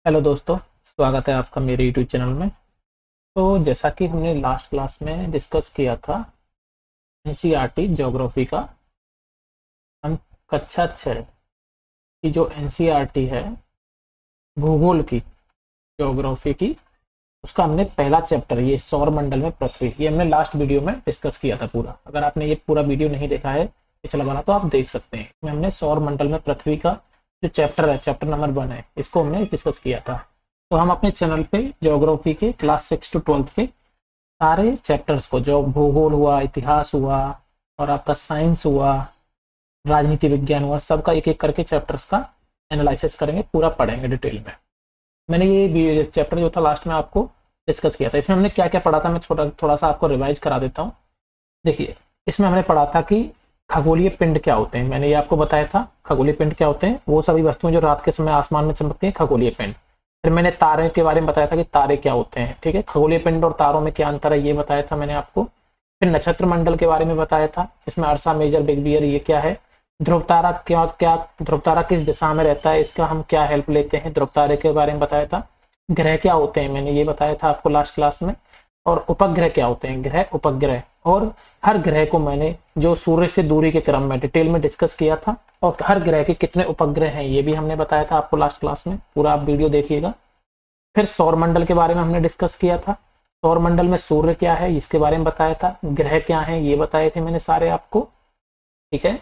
Hello दोस्तों, स्वागत है आपका मेरे यूट्यूब चैनल में। तो जैसा कि हमने लास्ट क्लास में डिस्कस किया था एनसीईआरटी ज्योग्राफी का, हम कक्षा 6 की जो एनसीईआरटी है भूगोल की, ज्योग्राफी की, उसका हमने पहला चैप्टर ये सौर मंडल में पृथ्वी, ये हमने लास्ट वीडियो में डिस्कस किया था पूरा। अगर आपने ये पूरा वीडियो नहीं देखा है पिछला वाला तो आप देख सकते हैं। इसमें हमने सौर मंडल में पृथ्वी का जो चैप्टर है, चैप्टर नंबर 1 है, इसको हमने डिस्कस किया था। तो हम अपने चैनल पे ज्योग्राफी के क्लास 6 to 12 के सारे चैप्टर्स को, जो भूगोल हुआ, इतिहास हुआ और आपका साइंस हुआ, राजनीति विज्ञान हुआ, सबका एक एक करके चैप्टर्स का एनालिसिस करेंगे, पूरा पढ़ेंगे डिटेल में। मैंने ये चैप्टर जो था लास्ट में आपको डिस्कस किया था। इसमें हमने क्या क्या पढ़ा था, मैं थोड़ा सा आपको रिवाइज करा देता हूँ। देखिए, इसमें हमने पढ़ा था कि खगोलीय पिंड क्या होते हैं। मैंने ये आपको बताया था खगोलीय पिंड क्या होते हैं, वो सभी वस्तुएं जो रात के समय आसमान में चमकती हैं, खगोलीय पिंड। फिर मैंने तारे के बारे में बताया था कि तारे क्या होते हैं, ठीक है। खगोलीय पिंड और तारों में क्या अंतर है ये बताया था मैंने आपको। फिर नक्षत्र मंडल के बारे में बताया था, इसमें अर्सा, मेजर, बिग बियर ये क्या है। ध्रुव तारा क्या क्या ध्रुव तारा किस दिशा में रहता है, इसका हम क्या हेल्प लेते हैं, ध्रुव तारे के बारे में बताया था। ग्रह क्या होते हैं, मैंने ये बताया था आपको लास्ट क्लास में। और उपग्रह क्या होते हैं, ग्रह, उपग्रह। और हर ग्रह को मैंने जो सूर्य से दूरी के क्रम में डिटेल में डिस्कस किया था, और हर ग्रह के कितने उपग्रह हैं ये भी हमने बताया था आपको लास्ट क्लास में, पूरा आप वीडियो देखिएगा। फिर सौर मंडल के बारे में हमने डिस्कस किया था। सौर मंडल में सूर्य क्या है इसके बारे में बताया था, ग्रह क्या है ये बताए थे मैंने सारे आपको, ठीक है।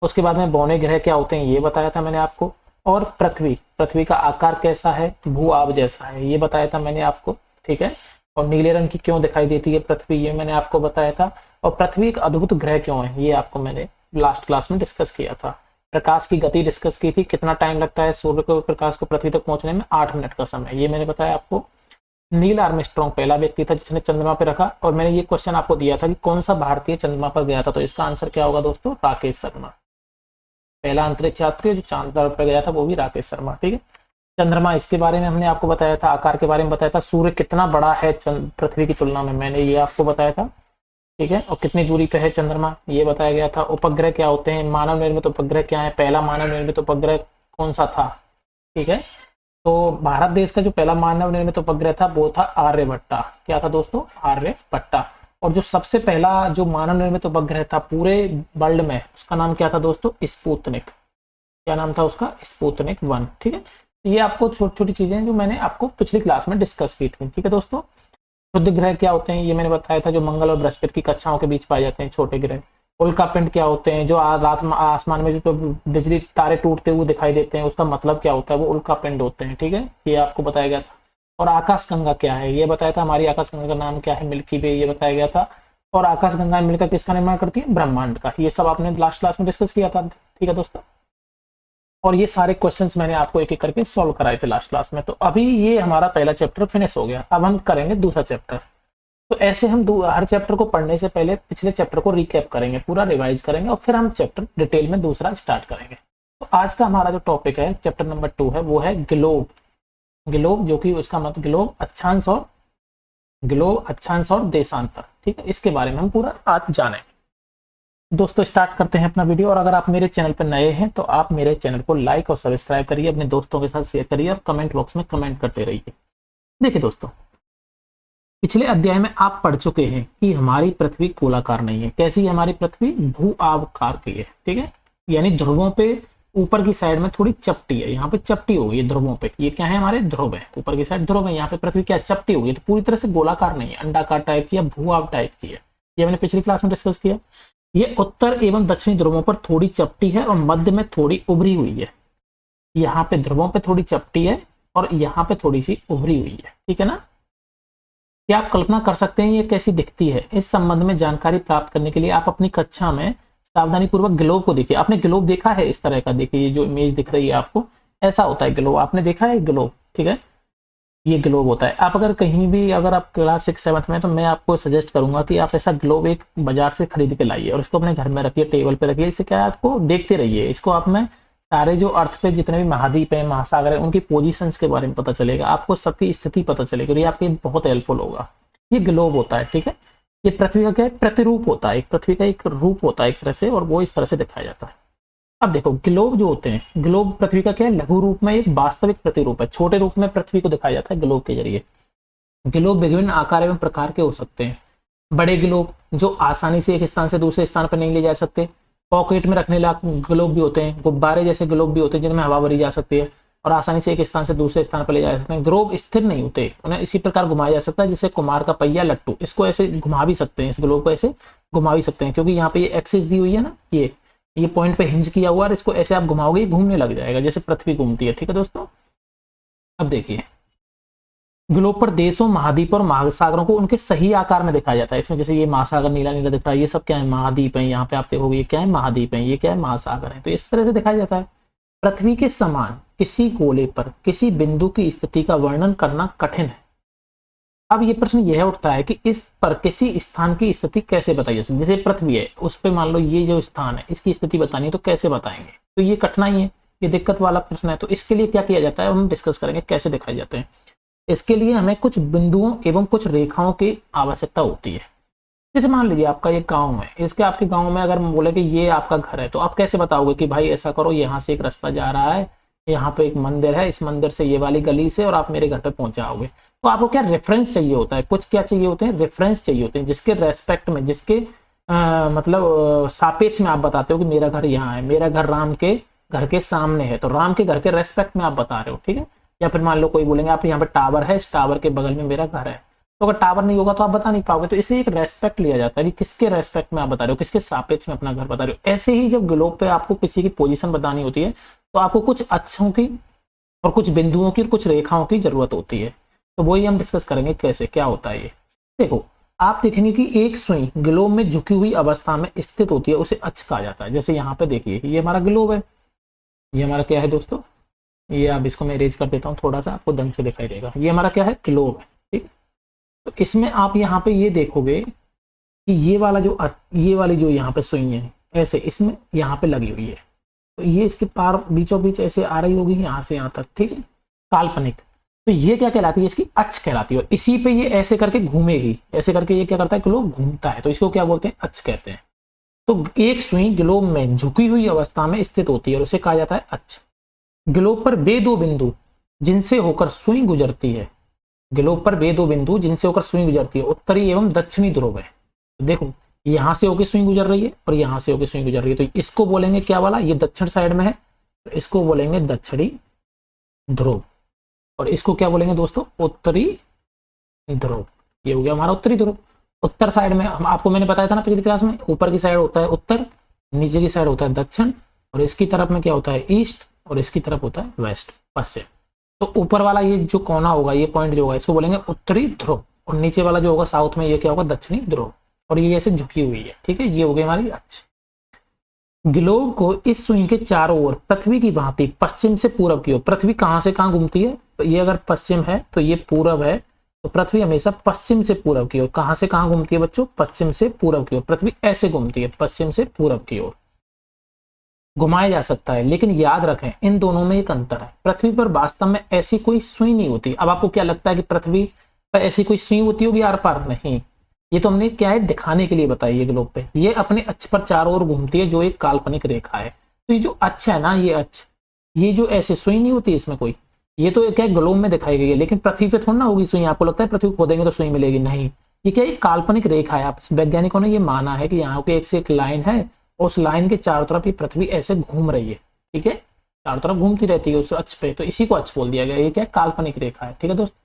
उसके बाद में बौने ग्रह क्या होते हैं ये बताया था मैंने आपको। और पृथ्वी, पृथ्वी का आकार कैसा है, भू आब जैसा है, ये बताया था मैंने आपको, ठीक है। और नीले रंग की क्यों दिखाई देती है पृथ्वी, ये मैंने आपको बताया था। और पृथ्वी एक अद्भुत ग्रह क्यों है ये आपको मैंने लास्ट क्लास में डिस्कस किया था। प्रकाश की गति डिस्कस की थी, कितना टाइम लगता है सूर्य को, प्रकाश को पृथ्वी तक पहुंचने में, 8 मिनट का समय, ये मैंने बताया आपको। नील आर्मस्ट्रॉन्ग पहला व्यक्ति था जिसने चंद्रमा पे रखा। और मैंने ये क्वेश्चन आपको दिया था कि कौन सा भारतीय चंद्रमा पर गया था, तो इसका आंसर क्या होगा दोस्तों, राकेश शर्मा। पहला अंतरिक्ष यात्री जो चांद पर गया था वो भी राकेश शर्मा, ठीक है। चंद्रमा, इसके बारे में हमने आपको बताया था, आकार के बारे में बताया था। सूर्य कितना बड़ा है पृथ्वी की तुलना में, मैंने ये आपको बताया था, ठीक है। और कितनी दूरी पे है चंद्रमा ये बताया गया था। उपग्रह क्या होते हैं, मानव निर्मित उपग्रह क्या है, पहला मानव निर्मित उपग्रह कौन सा था, ठीक है। तो भारत देश का जो पहला मानव निर्मित उपग्रह था वो था आर्यभट्टा। क्या था दोस्तों, आर्यभट्टा। और जो सबसे पहला जो मानव निर्मित उपग्रह था पूरे वर्ल्ड में, उसका नाम क्या था दोस्तों, स्पुतनिक। क्या नाम था उसका, स्पुतनिक 1, ठीक है। ये आपको छोटी छोटी चीजें जो मैंने आपको पिछली क्लास में डिस्कस की थी, ठीक है दोस्तों। शुद्ध ग्रह क्या होते हैं ये मैंने बताया था, जो मंगल और बृहस्पति की कक्षाओं के बीच पाए जाते हैं छोटे ग्रह। उल्कापिंड क्या होते हैं, जो रात में आसमान में जो बिजली तारे टूटते हुए दिखाई देते हैं, उसका मतलब क्या होता है, वो उल्कापिंड होते हैं, ठीक है। ये आपको बताया गया था। और आकाशगंगा क्या है ये बताया था, हमारी आकाशगंगा का नाम क्या है, मिल्की वे, ये बताया गया था। और आकाशगंगा मिलकर किसका निर्माण करती है, ब्रह्मांड का। ये सब आपने लास्ट क्लास में डिस्कस किया था, ठीक है दोस्तों। और ये सारे क्वेश्चंस मैंने आपको एक एक करके सॉल्व कराए थे लास्ट क्लास में। तो अभी ये हमारा पहला चैप्टर फिनिश हो गया, अब हम करेंगे दूसरा चैप्टर। तो ऐसे हम हर चैप्टर को पढ़ने से पहले पिछले चैप्टर को रिकैप करेंगे, पूरा रिवाइज करेंगे, और फिर हम चैप्टर डिटेल में दूसरा स्टार्ट करेंगे। तो आज का हमारा जो टॉपिक है चैप्टर नंबर 2 है, वो है ग्लोब। ग्लोब जो कि उसका मतलब ग्लोब अक्षांश और देशांतर, ठीक है। इसके बारे में हम पूरा आज जानेंगे। दोस्तों स्टार्ट करते हैं अपना वीडियो। और अगर आप मेरे चैनल पर नए हैं तो आप मेरे चैनल को लाइक और सब्सक्राइब करिए, अपने दोस्तों के साथ शेयर करिए, और कमेंट बॉक्स में कमेंट करते रहिए। देखिए दोस्तों, पिछले अध्याय में आप पढ़ चुके हैं कि हमारी पृथ्वी गोलाकार नहीं है। कैसी है हमारी पृथ्वी, भू आबकार की है, ठीक है। यानी ध्रुवों पे ऊपर की साइड में थोड़ी चपटी है, यहाँ पे चपटी हो गई है ध्रुवों पे। ये क्या है, हमारे ध्रुव है, ऊपर की साइड ध्रुव है, यहाँ पे पृथ्वी क्या चपटी हो गई, तो पूरी तरह से गोलाकार नहीं है, अंडाकार टाइप की या भू आब टाइप की है। ये मैंने पिछली क्लास में डिस्कस किया। ये उत्तर एवं दक्षिणी ध्रुवों पर थोड़ी चपटी है और मध्य में थोड़ी उभरी हुई है। यहाँ पे ध्रुवों पे थोड़ी चपटी है और यहाँ पे थोड़ी सी उभरी हुई है, ठीक है ना। क्या आप कल्पना कर सकते हैं ये कैसी दिखती है। इस संबंध में जानकारी प्राप्त करने के लिए आप अपनी कक्षा में सावधानी पूर्वक ग्लोब को देखिए। आपने ग्लोब देखा है इस तरह का, देखिए ये जो इमेज दिख रही है आपको, ऐसा होता है ग्लोब, आपने देखा है ग्लोब, ठीक है। ये ग्लोब होता है। आप अगर कहीं भी, अगर आप क्लास 6-7 में, तो मैं आपको सजेस्ट करूंगा कि आप ऐसा ग्लोब एक बाजार से खरीद के लाइए और इसको अपने घर में रखिए, टेबल पे रखिए। इससे क्या है, आपको देखते रहिए, इसको आप में सारे जो अर्थ पे जितने भी महाद्वीप है, महासागर है, उनकी पोजीशंस के बारे में पता चलेगा, आपको सबकी स्थिति पता चलेगी, और ये आपके बहुत हेल्पफुल होगा। ये ग्लोब होता है, ठीक है। ये पृथ्वी का क्या है, प्रतिरूप होता है, एक पृथ्वी का एक रूप होता है एक तरह से, और वो इस तरह से दिखाया जाता है। अब देखो ग्लोब जो होते हैं, ग्लोब पृथ्वी का क्या है, लघु रूप में एक वास्तविक प्रतिरूप है, छोटे रूप में पृथ्वी को दिखाया जाता है ग्लोब के जरिए। ग्लोब विभिन्न आकार एवं प्रकार के हो सकते हैं। बड़े ग्लोब जो आसानी से एक स्थान से दूसरे स्थान पर नहीं ले जा सकते, पॉकेट में रखने लायक ग्लोब भी होते हैं, गुब्बारे जैसे ग्लोब भी होते हैं जिनमें हवा भरी जा सकती है और आसानी से एक स्थान से दूसरे स्थान पर ले जा सकते हैं। ग्लोब स्थिर नहीं होते, उन्हें इसी प्रकार घुमाया जा सकता है जैसे कुमार का पहिया लट्टू, इसको ऐसे घुमा भी सकते हैं, इस ग्लोब को ऐसे घुमा भी सकते हैं, क्योंकि यहाँ पे ये एक्सिस दी हुई है ना, ये पॉइंट पे हिंज किया हुआ है, इसको ऐसे आप घुमाओगे घूमने लग जाएगा जैसे पृथ्वी घूमती है। ठीक है दोस्तों, अब देखिए ग्लोब पर देशों, महाद्वीप और महासागरों को उनके सही आकार में दिखाया जाता है। इसमें जैसे ये महासागर नीला नीला दिख रहा है, ये सब क्या है, महाद्वीप है। यहाँ पे आप देखोगे ये क्या है, महाद्वीप है, ये क्या है, महासागर है। तो इस तरह से दिखाया जाता है। पृथ्वी के समान किसी गोले पर किसी बिंदु की स्थिति का वर्णन करना कठिन है। अब ये प्रश्न यह उठता है कि इस पर किसी स्थान की स्थिति कैसे बताई जा सकती है। जैसे पृथ्वी है, उस पर मान लो ये जो स्थान है इसकी स्थिति बतानी है, तो कैसे बताएंगे, तो ये कठिनाई है, ये दिक्कत वाला प्रश्न है। तो इसके लिए क्या किया जाता है, हम डिस्कस करेंगे कैसे दिखाए जाते हैं। इसके लिए हमें कुछ बिंदुओं एवं कुछ रेखाओं की आवश्यकता होती है। जैसे मान लीजिए आपका ये गांव है, इसके आपके गांव में अगर हम बोले कि ये आपका घर है, तो आप कैसे बताओगे कि भाई ऐसा करो, यहाँ से एक रास्ता जा रहा है, यहाँ पे एक मंदिर है, इस मंदिर से ये वाली गली से और आप मेरे घर पे पहुंच जाओगे। तो आपको क्या रेफरेंस चाहिए होता है, कुछ क्या चाहिए होते हैं, रेफरेंस चाहिए होते हैं, जिसके रेस्पेक्ट में, जिसके मतलब सापेक्ष में आप बताते हो कि मेरा घर यहाँ है, मेरा घर राम के घर के सामने है, तो राम के घर के रेस्पेक्ट में आप बता रहे हो। ठीक है, या फिर मान लो कोई बोलेंगे आप यहाँ पे टावर है, इस टावर के बगल में मेरा घर है, तो अगर टावर नहीं होगा तो आप बता नहीं पाओगे। तो इसलिए एक रेस्पेक्ट लिया जाता है कि किसके रेस्पेक्ट में आप बता रहे हो, किसके सापेक्ष में अपना घर बता रहे हो। ऐसे ही जब ग्लोब पे आपको किसी की पोजीशन बतानी होती है तो आपको कुछ अक्षों की और कुछ बिंदुओं की और कुछ रेखाओं की जरूरत होती है। तो वही हम डिस्कस करेंगे कैसे क्या होता है ये। देखो आप देखेंगे कि एक सुई ग्लोब में झुकी हुई अवस्था में स्थित होती है, उसे अक्ष कहा जाता है। जैसे यहाँ पे देखिए ये हमारा ग्लोब है, ये हमारा क्या है दोस्तों, ये आप इसको मैं अरेंज कर देता हूँ थोड़ा सा, आपको ढंग से दिखाई देगा। ये हमारा क्या है, ग्लोब है। ठीक, तो इसमें आप यहाँ पे ये देखोगे कि ये वाली जो यहाँ पे सुई है ऐसे इसमें यहाँ पे लगी हुई है, तो ये इसके पार बीचों बीच ऐसे आ रही होगी यहाँ से यहाँ तक। ठीक है, काल्पनिक। तो ये क्या कहलाती है, इसकी अक्ष कहलाती है। और इसी पे ये ऐसे करके घूमेगी, ऐसे करके ये क्या करता है, ग्लोब घूमता है, तो इसको क्या बोलते हैं, अक्ष कहते हैं। तो एक सुई ग्लोब में झुकी हुई अवस्था में स्थित होती है और उसे कहा जाता है अक्ष। ग्लोब पर वे दो बिंदु जिनसे होकर सुई गुजरती है, ग्लोब पर वे दो बिंदु जिनसे होकर सुई गुजरती है, उत्तरी एवं दक्षिणी ध्रुव है। तो देखो यहां से होकर सुई गुजर रही है और यहां से होकर सुई गुजर रही है, तो इसको बोलेंगे क्या वाला, ये दक्षिण साइड में है, तो इसको बोलेंगे दक्षिणी ध्रुव, और इसको क्या बोलेंगे दोस्तों, उत्तरी ध्रुव। ये हो गया हमारा उत्तरी ध्रुव। उत्तर साइड में हम आपको मैंने बताया था ना पिछली क्लास में, ऊपर की साइड होता है उत्तर, नीचे की साइड होता है दक्षिण, और इसकी तरफ में क्या होता है ईस्ट, और इसकी तरफ होता है वेस्ट, पश्चिम। तो ऊपर वाला ये जो कोना होगा, ये पॉइंट जो होगा, इसको बोलेंगे उत्तरी ध्रुव, और नीचे वाला जो होगा साउथ में, ये क्या होगा, दक्षिणी ध्रुव, और ये ऐसे झुकी हुई है। ठीक है, ये हो गई हमारी अक्ष। ग्लोब को इस सुई के चारों ओर पृथ्वी की भांति पश्चिम से पूरब की ओर, पृथ्वी कहां से कहां घूमती है, तो ये अगर पश्चिम है तो ये पूरब है, तो पृथ्वी हमेशा पश्चिम से पूरब की ओर, कहां से कहां घूमती है बच्चों, पश्चिम से पूरब की ओर। पृथ्वी ऐसे घूमती है पश्चिम से पूरब की ओर, घुमाया जा सकता है। लेकिन याद रखें इन दोनों में एक अंतर है, पृथ्वी पर वास्तव में ऐसी कोई सुई नहीं होती। अब आपको क्या लगता है कि पृथ्वी पर ऐसी कोई सुई होती होगी आर पार, नहीं, ये तो हमने क्या है दिखाने के लिए बताई है। ग्लोब पे ये अपने अक्ष पर चारों ओर घूमती है, जो एक काल्पनिक रेखा है। तो ये जो अक्ष है ना, ये अक्ष, ये जो ऐसे सुई नहीं होती इसमें कोई, ये तो क्या ग्लोब में दिखाई गई है, लेकिन पृथ्वी पे थोड़ा ना होगी सुई। आपको लगता है पृथ्वी खोदेंगे तो सुई मिलेगी, नहीं, ये क्या एक काल्पनिक रेखा है। आप वैज्ञानिकों ने ये माना है कि यहाँ पे एक से एक लाइन है, उस लाइन के चारों तरफ ये पृथ्वी ऐसे घूम रही है। ठीक है, चारों तरफ घूमती रहती है उस अक्ष पे, तो इसी को अक्ष बोल दिया गया। ये क्या काल्पनिक रेखा है। ठीक है दोस्त,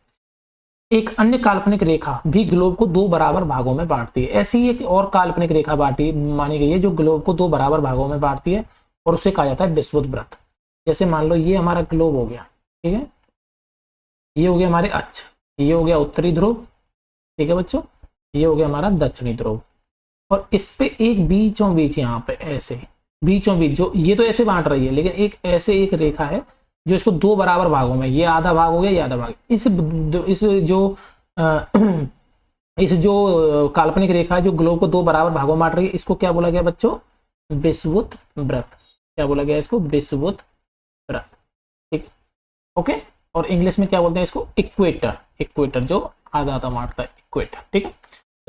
एक अन्य काल्पनिक रेखा भी ग्लोब को दो बराबर भागों में बांटती है। ऐसी एक और काल्पनिक रेखा बांटी मानी गई है जो ग्लोब को दो बराबर भागों में बांटती है, और उसे कहा जाता है विषुवत वृत्त। जैसे मान लो ये हमारा ग्लोब हो गया, ठीक है, ये हो गया हमारे अक्ष, ये हो गया उत्तरी ध्रुव, ठीक है बच्चों, ये हो गया हमारा दक्षिणी ध्रुव, और इस पे एक बीचों बीच यहाँ पे ऐसे बीचों बीच जो ये तो ऐसे बांट रही है, लेकिन एक ऐसे एक रेखा है जो इसको दो बराबर भागों में, ये आधा भाग हो गया, ये आधा भाग, इस जो काल्पनिक रेखा है जो ग्लोब को दो बराबर भागों में बांट रही है, इसको क्या बोला गया बच्चों, विषुवत वृत्त। क्या बोला गया इसको, विषुवत वृत्त। ठीक, ओके, और इंग्लिश में क्या बोलते हैं इसको, इक्वेटर। इक्वेटर जो आधा आधा बांटता है, इक्वेटर। ठीक है,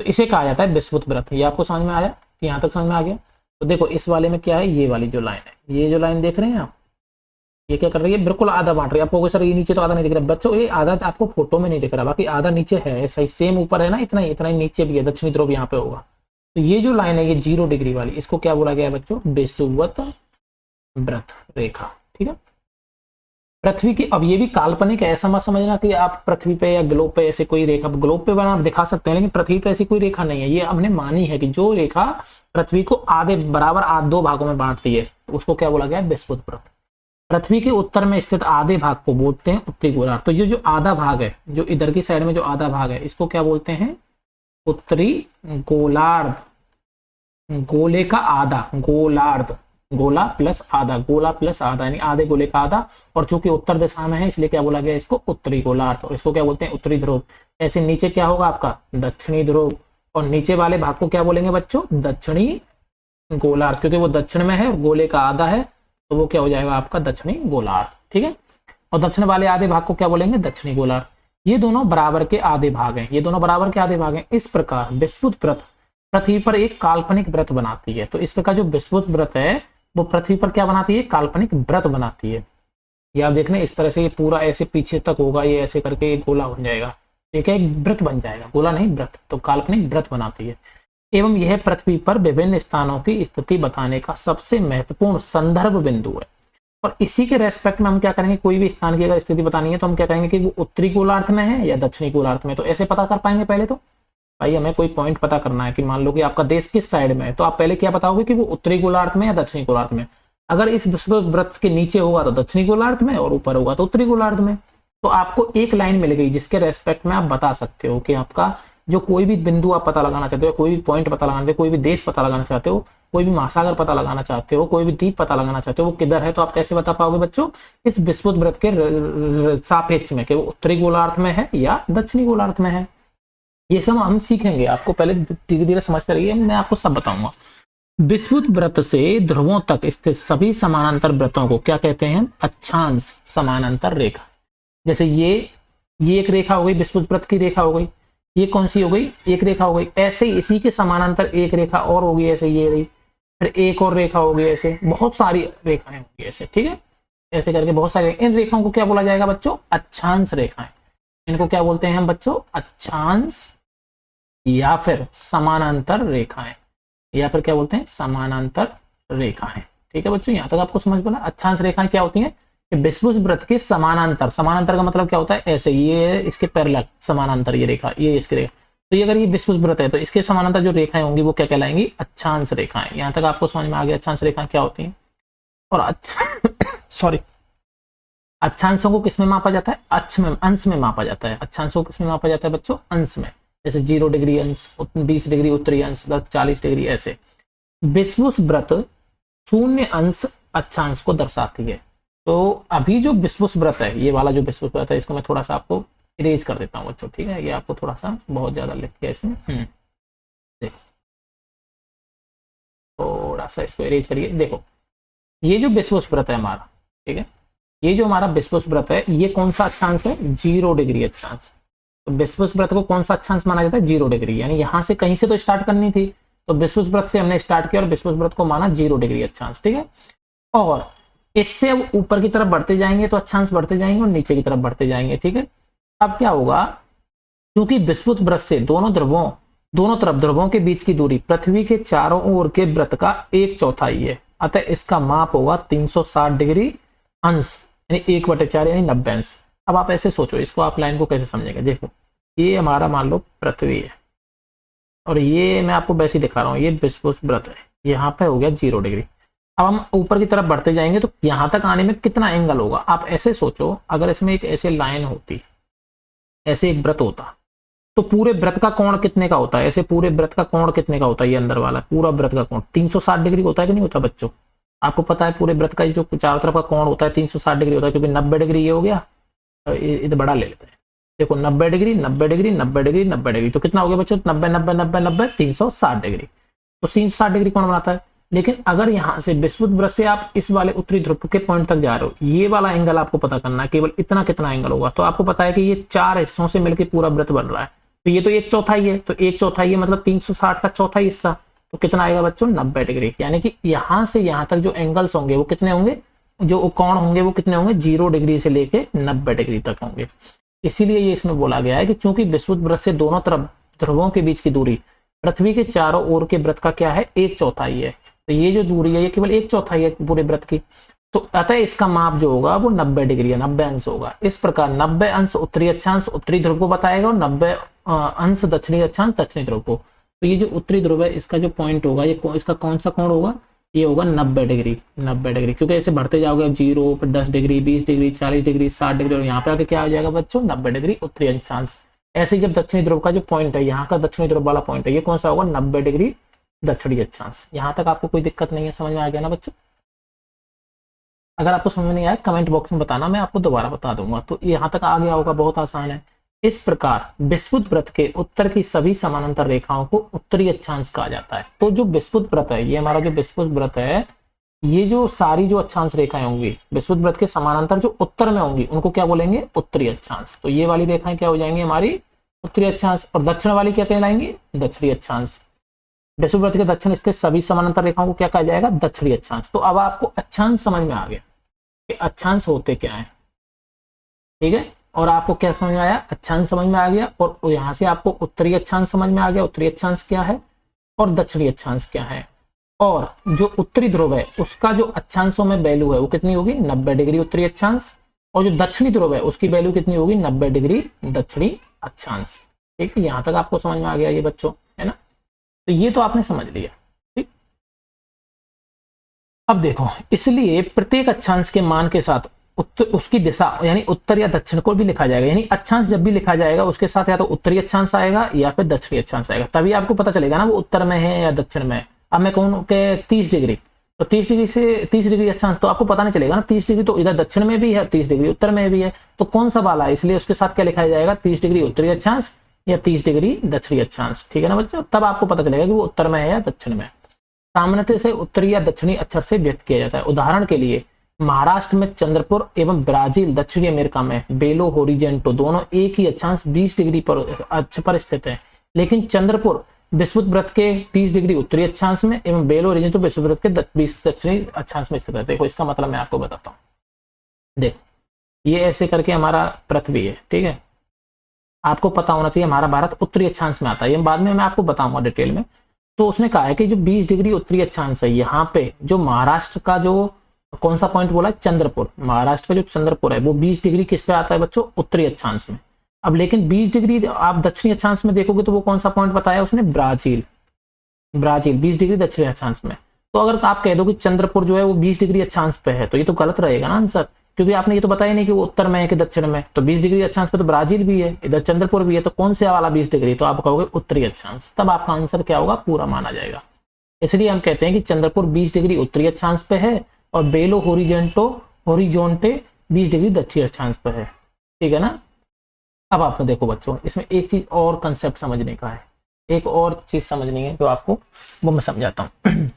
तो इसे कहा जाता है विषुवत वृत्त। ये आपको समझ में आया, यहाँ तक समझ में आ गया। तो देखो इस वाले में क्या है, ये वाली जो लाइन है, ये जो लाइन देख रहे हैं आप, ये क्या कर रही है, बिल्कुल आधा बांट रही है। आपको सर ये नीचे तो आधा नहीं दिख रहा बच्चों, ये आधा आपको फोटो में नहीं दिख रहा, बाकी आधा नीचे है, सही सेम ऊपर है ना, इतना ही नीचे भी है, दक्षिणी ध्रुव यहाँ पे होगा। तो ये जो लाइन है ये 0 डिग्री वाली, इसको क्या बोला गया है बच्चों, विषुवत व्रत रेखा। ठीक है, पृथ्वी की, अब ये भी काल्पनिक है, ऐसा मत समझना कि आप पृथ्वी पे या ग्लोब पे ऐसे कोई रेखा, ग्लोब पे बना आप दिखा सकते हैं, लेकिन पृथ्वी पे ऐसी कोई रेखा नहीं है। ये हमने मानी है कि जो रेखा पृथ्वी को आधे बराबर 2 भागों में बांटती है उसको क्या बोला गया है, विषुवत व्रत। पृथ्वी के उत्तर में स्थित आधे भाग को बोलते हैं उत्तरी गोलार्ध। तो ये जो आधा भाग है, जो इधर की साइड में जो आधा भाग है, इसको क्या बोलते हैं, उत्तरी गोलार्ध। गोले का आधा, गोलार्ध, गोला प्लस आधा यानी आधे गोले का आधा, और चूंकि उत्तर दिशा में है इसलिए क्या बोला गया इसको, उत्तरी गोलार्ध। और इसको क्या बोलते हैं, उत्तरी ध्रुव। ऐसे नीचे क्या होगा आपका, दक्षिणी ध्रुव, और नीचे वाले भाग को क्या बोलेंगे बच्चों, दक्षिणी गोलार्ध, क्योंकि वो दक्षिण में है और गोले का आधा है, तो वो क्या हो जाएगा आपका दक्षिणी गोलार्ध। ठीक है, और दक्षिण वाले आधे भाग को क्या बोलेंगे, दक्षिणी गोलार्ध। ये दोनों बराबर के आधे भाग हैं, ये दोनों बराबर के आधे भाग हैं। इस प्रकार विषुवत व्रत पृथ्वी पर एक काल्पनिक व्रत बनाती है। तो इस प्रकार जो विषुवत व्रत है वो पृथ्वी पर क्या बनाती है, काल्पनिक व्रत बनाती है। ये आप देख रहे हैं इस तरह से, ये पूरा ऐसे पीछे तक होगा, ये ऐसे करके एक गोला बन जाएगा, ठीक है, एक व्रत बन जाएगा, गोला नहीं व्रत, तो काल्पनिक व्रत बनाती है। एवं यह पृथ्वी पर विभिन्न स्थानों की स्थिति बताने का सबसे महत्वपूर्ण संदर्भ बिंदु है। और इसी के रेस्पेक्ट में हम क्या करेंगे, कोई भी स्थान की अगर स्थिति बतानी है तो हम क्या कहेंगे कि वो उत्तरी गोलार्ध में है या दक्षिणी गोलार्ध में। तो ऐसे पता कर पाएंगे पहले तो भाई, हमें कोई पॉइंट पता करना है कि मान लो कि आपका देश किस साइड में है, तो आप पहले क्या बताओगे कि वो उत्तरी गोलार्ध में या दक्षिणी गोलार्ध में। अगर इस विषुवत व्रत के नीचे होगा तो दक्षिणी गोलार्ध में, और ऊपर होगा तो उत्तरी गोलार्ध में। तो आपको एक लाइन मिल गई जिसके रेस्पेक्ट में आप बता सकते हो कि आपका जो कोई भी बिंदु आप पता लगाना चाहते हो, कोई भी पॉइंट पता लगाना चाहते हो, कोई भी देश पता लगाना चाहते हो, कोई भी महासागर पता लगाना चाहते हो, कोई भी द्वीप पता लगाना चाहते हो, वो किधर है, तो आप कैसे बता पाओगे बच्चों, इस विषुवत व्रत के सापेक्ष में कि वो उत्तरी गोलार्ध में है या दक्षिणी गोलार्ध में है। ये सब हम सीखेंगे, आपको पहले धीरे धीरे समझते रहिए, मैं आपको सब बताऊंगा। विषुवत व्रत से ध्रुवों तक स्थित सभी समानांतर व्रतों को क्या कहते हैं, अक्षांश समानांतर रेखा। जैसे ये एक रेखा हो गई, विषुवत व्रत की रेखा हो गई, ये कौन सी हो गई, एक रेखा हो गई। ऐसे ही इसी के समानांतर एक रेखा और होगी, ऐसे ये रही, फिर एक और रेखा होगी, ऐसे बहुत सारी रेखाएं होंगी ऐसे, ठीक है, ऐसे करके बहुत सारे। इन रेखाओं को क्या बोला जाएगा बच्चों, अक्षांश रेखाएं। इनको क्या बोलते हैं हम बच्चों, अक्षांश या फिर समानांतर रेखाएं, या फिर क्या बोलते हैं, समानांतर रेखाएं। ठीक है बच्चों, यहां तक आपको समझ पड़ा। अक्षांश रेखाएं क्या होती हैं, विषुवत व्रत के समानांतर, समानांतर का मतलब क्या होता है, ऐसे ये इसके पैरेलल समानांतर ये रेखा, ये इसकी रेखा। तो ये अगर ये विषुवत व्रत है तो इसके समानांतर जो रेखाएं होंगी वो क्या कहलाएंगी, अक्षांश रेखाएं। यहां तक आपको समझ में आ गया अक्षांश रेखाएं क्या होती हैं। और सॉरी, अक्षांशों को किसमें मापा जाता है, अंश में मापा जाता है। अक्षांशों को किसमें मापा जाता है बच्चों, अंश में। जैसे 0 डिग्री अंश, 20 डिग्री उत्तरी अंश, 40 डिग्री ऐसे। विषुवत व्रत 0 अंश अक्षांश को दर्शाती है। तो अभी जो विषुवत व्रत है, ये वाला जो विषुवत व्रत है, इसको मैं थोड़ा सा आपको इरेज कर देता हूँ बच्चों, ठीक है, ये आपको थोड़ा सा बहुत ज्यादा लिख के इसमें देखो, थोड़ा सा इसको इरेज करिए। देखो ये जो विषुवत व्रत है हमारा, ठीक है, ये जो हमारा विषुवत व्रत है, ये कौन सा अक्षांश है, 0 डिग्री अक्षांश। तो विषुवत व्रत को कौन सा अक्षांश माना जाता है, 0 डिग्री, यानी यहां से कहीं से तो स्टार्ट करनी थी, तो विषुवत व्रत से हमने स्टार्ट किया और विषुवत व्रत को माना 0 डिग्री अक्षांश, ठीक है। और इससे अब ऊपर की तरफ बढ़ते जाएंगे तो अक्षांश बढ़ते जाएंगे और नीचे की तरफ बढ़ते जाएंगे, ठीक है। अब क्या होगा, क्योंकि विषुवत व्रत से दोनों तरफ ध्रुवों के बीच की दूरी पृथ्वी के चारों ओर के व्रत का 1/4 है, अतः इसका माप होगा 360 डिग्री अंश, यानी 1/4 यानी 90 अंश। अब आप ऐसे सोचो, इसको आप लाइन को कैसे समझेंगे। देखो ये हमारा मान लो पृथ्वी है और ये मैं आपको वैसे ही दिखा रहा हूँ, ये विषुवत व्रत है, यहाँ पे हो गया 0 डिग्री। अब हम ऊपर की तरफ बढ़ते जाएंगे तो यहाँ तक आने में कितना एंगल होगा। आप ऐसे सोचो, अगर इसमें एक ऐसे लाइन होती, ऐसे एक व्रत होता, तो पूरे व्रत का कोण कितने का होता है, ऐसे पूरे व्रत का कोण कितने का होता है, ये अंदर वाला पूरा व्रत का कोण 360 डिग्री होता है कि नहीं होता बच्चों। आपको पता है पूरे व्रत का जो चारों तरफ का कोण होता है 360 डिग्री होता है, क्योंकि 90 डिग्री ये हो गया, इधर बड़ा ले लेते हैं। देखो 90 डिग्री 90 डिग्री 90 डिग्री 90 डिग्री, तो कितना हो गया बच्चों, 90 90 90 90 360 डिग्री। तो 360 डिग्री कौन बनाता है। लेकिन अगर यहाँ से विषुवत व्रत से आप इस वाले उत्तरी ध्रुव के पॉइंट तक जा रहे हो, ये वाला एंगल आपको पता करना है, केवल इतना कितना एंगल होगा। तो आपको पता है कि ये 4 हिस्सों से मिलकर पूरा व्रत बन रहा है, तो ये तो 1/4 है, तो 1/4 मतलब 360 का चौथा हिस्सा, तो कितना आएगा बच्चों 90 डिग्री। यानी कि यहाँ से यहाँ तक जो एंगल्स होंगे वो कितने होंगे, जो कोण होंगे वो कितने होंगे 0 डिग्री से लेके 90 डिग्री तक होंगे। इसीलिए ये इसमें बोला गया है कि चूंकि विषुवत वृत्त से दोनों तरफ ध्रुवों के बीच की दूरी पृथ्वी के चारों ओर के वृत्त का क्या है 1/4 है, तो ये जो दूरी है ये केवल 1/4 है पूरे वृत्त की। तो अतः इसका माप जो होगा वो 90 डिग्री है, 90 अंश होगा। इस प्रकार 90 अंश उत्तरी अक्षांश उत्तरी ध्रुव को बताएगा और 90 अंश दक्षिणी अक्षांश दक्षिणी ध्रुव को। तो ये जो उत्तरी ध्रुव है इसका जो पॉइंट होगा ये इसका कौन सा कोण होगा, ये होगा 90 डिग्री। 90 डिग्री क्योंकि ऐसे बढ़ते जाओगे 0 फिर 10 डिग्री 20 डिग्री 40 डिग्री 60 डिग्री और यहाँ पे आके क्या आ जाएगा बच्चों 90 डिग्री उत्तरी अक्षांश। ऐसे ही जब दक्षिणी ध्रुव का जो पॉइंट है यहाँ का दक्षिणी ध्रुव वाला पॉइंट है ये कौन सा होगा 90 डिग्री दक्षिणी अक्षांश। यहाँ तक आपको कोई दिक्कत नहीं है, समझ में आ गया ना बच्चों। अगर आपको समझ में नहीं आया कमेंट बॉक्स में बताना, मैं आपको दोबारा बता दूंगा। तो यहाँ तक आ गया होगा, बहुत आसान है। इस प्रकार विषुवत वृत्त के उत्तर की सभी समानांतर रेखाओं को उत्तरी अक्षांश कहा जाता है। तो जो विषुवत वृत्त है, ये हमारा जो विषुवत वृत्त है, ये जो सारी जो अक्षांश रेखाएं होंगी विषुवत वृत्त के समानांतर जो उत्तर में होंगी उनको क्या बोलेंगे उत्तरी अक्षांश। तो ये वाली रेखाएं क्या हो जाएंगी हमारी उत्तरी अक्षांश और दक्षिण वाली क्या कहलाएंगी दक्षिणी अक्षांश। विषुवत वृत्त के दक्षिण स्थित सभी समानांतर रेखाओं को क्या कहा जाएगा दक्षिणी अक्षांश। तो अब आपको अक्षांश समझ में आ गया कि अक्षांश होते क्या है, ठीक है। और आपको क्या समझ में आया, अक्षांश समझ में आ गया और यहाँ से आपको उत्तरी अक्षांश समझ में आ गया, उत्तरी अक्षांश क्या है और दक्षिणी अक्षांश क्या है। और जो उत्तरी ध्रुव है उसका जो अक्षांशों में वैल्यू है वो कितनी होगी 90 डिग्री उत्तरी अक्षांश, और जो दक्षिणी ध्रुव है उसकी वैल्यू कितनी होगी 90 डिग्री दक्षिणी अक्षांश। ठीक है, यहाँ तक आपको समझ में आ गया ये बच्चों, है ना। तो ये तो आपने समझ लिया, ठीक। अब देखो, इसलिए प्रत्येक अक्षांश के मान के साथ उसकी दिशा यानी उत्तर या दक्षिण को भी लिखा जाएगा। यानी अक्षांश जब भी लिखा जाएगा उसके साथ या तो उत्तरी अक्षांश आएगा या फिर दक्षिणी अक्षांश आएगा, तभी आपको पता चलेगा ना वो उत्तर में है या दक्षिण में है। अब मैं कहूँ कि 30 डिग्री, तो 30 डिग्री से 30 डिग्री अक्षांश, तो आपको पता नहीं चलेगा ना 30 डिग्री तो इधर दक्षिण में भी है 30 डिग्री उत्तर में भी है, तो कौन सा वाला है, इसलिए उसके साथ क्या लिखा जाएगा 30 डिग्री उत्तरी अक्षांश या 30 डिग्री दक्षिणी अक्षांश। ठीक है ना बच्चों, तब आपको पता चलेगा कि वो उत्तर में है या दक्षिण में। सामान्यतः से उत्तरी या दक्षिणी अक्षर से व्यक्त किया जाता है। उदाहरण के लिए महाराष्ट्र में चंद्रपुर एवं ब्राजील दक्षिणी अमेरिका में बेलो होरिजेंटो दोनों एक ही अक्षांश 20 डिग्री पर अक्ष पर स्थित है, लेकिन चंद्रपुर विषुवत वृत्त के 30 डिग्री उत्तरी अक्षांश में एवं बेलो होरिजेंटो विषुवत वृत्त के 20 दक्षिणी अक्षांश में स्थित है। देखो इसका मतलब मैं आपको बताता हूँ, देखो ये ऐसे करके हमारा पृथ्वी है, ठीक है। आपको पता होना चाहिए हमारा भारत उत्तरी अक्षांश में आता है, ये बाद में मैं आपको बताऊंगा डिटेल में। तो उसने कहा है कि जो 20 डिग्री उत्तरी अक्षांश है, यहाँ पे जो महाराष्ट्र का जो कौन सा पॉइंट बोला है चंद्रपुर, महाराष्ट्र का जो चंद्रपुर है वो 20 डिग्री किस पे आता है बच्चों उत्तरी अक्षांश में। अब लेकिन 20 डिग्री आप दक्षिणी अक्षांश में देखोगे तो वो कौन सा पॉइंट बताया उसने ब्राजील, ब्राजील 20 डिग्री दक्षिणी अक्षांश में। तो अगर आप कह दो कि चंद्रपुर जो है वो 20 डिग्री अक्षांश पे है तो ये तो गलत रहेगा ना आंसर, क्योंकि आपने ये तो बताया नहीं कि वो उत्तर में है कि दक्षिण में। तो 20 डिग्री अक्षांश पे तो ब्राजील भी है, इधर चंद्रपुर भी है, तो कौन से वाला 20 डिग्री, तो आप कहोगे उत्तरी अक्षांश, तब आपका आंसर क्या होगा पूरा माना जाएगा। इसलिए हम कहते हैं कि चंद्रपुर 20 डिग्री उत्तरी अक्षांश पे है और बेलो होरिजोंटे 20 डिग्री दक्षिणी अक्षांश पे है, ठीक है ना। अब आप देखो बच्चों, इसमें एक चीज और कंसेप्ट समझने का है, एक और चीज समझनी है जो आपको वो मैं समझाता हूँ।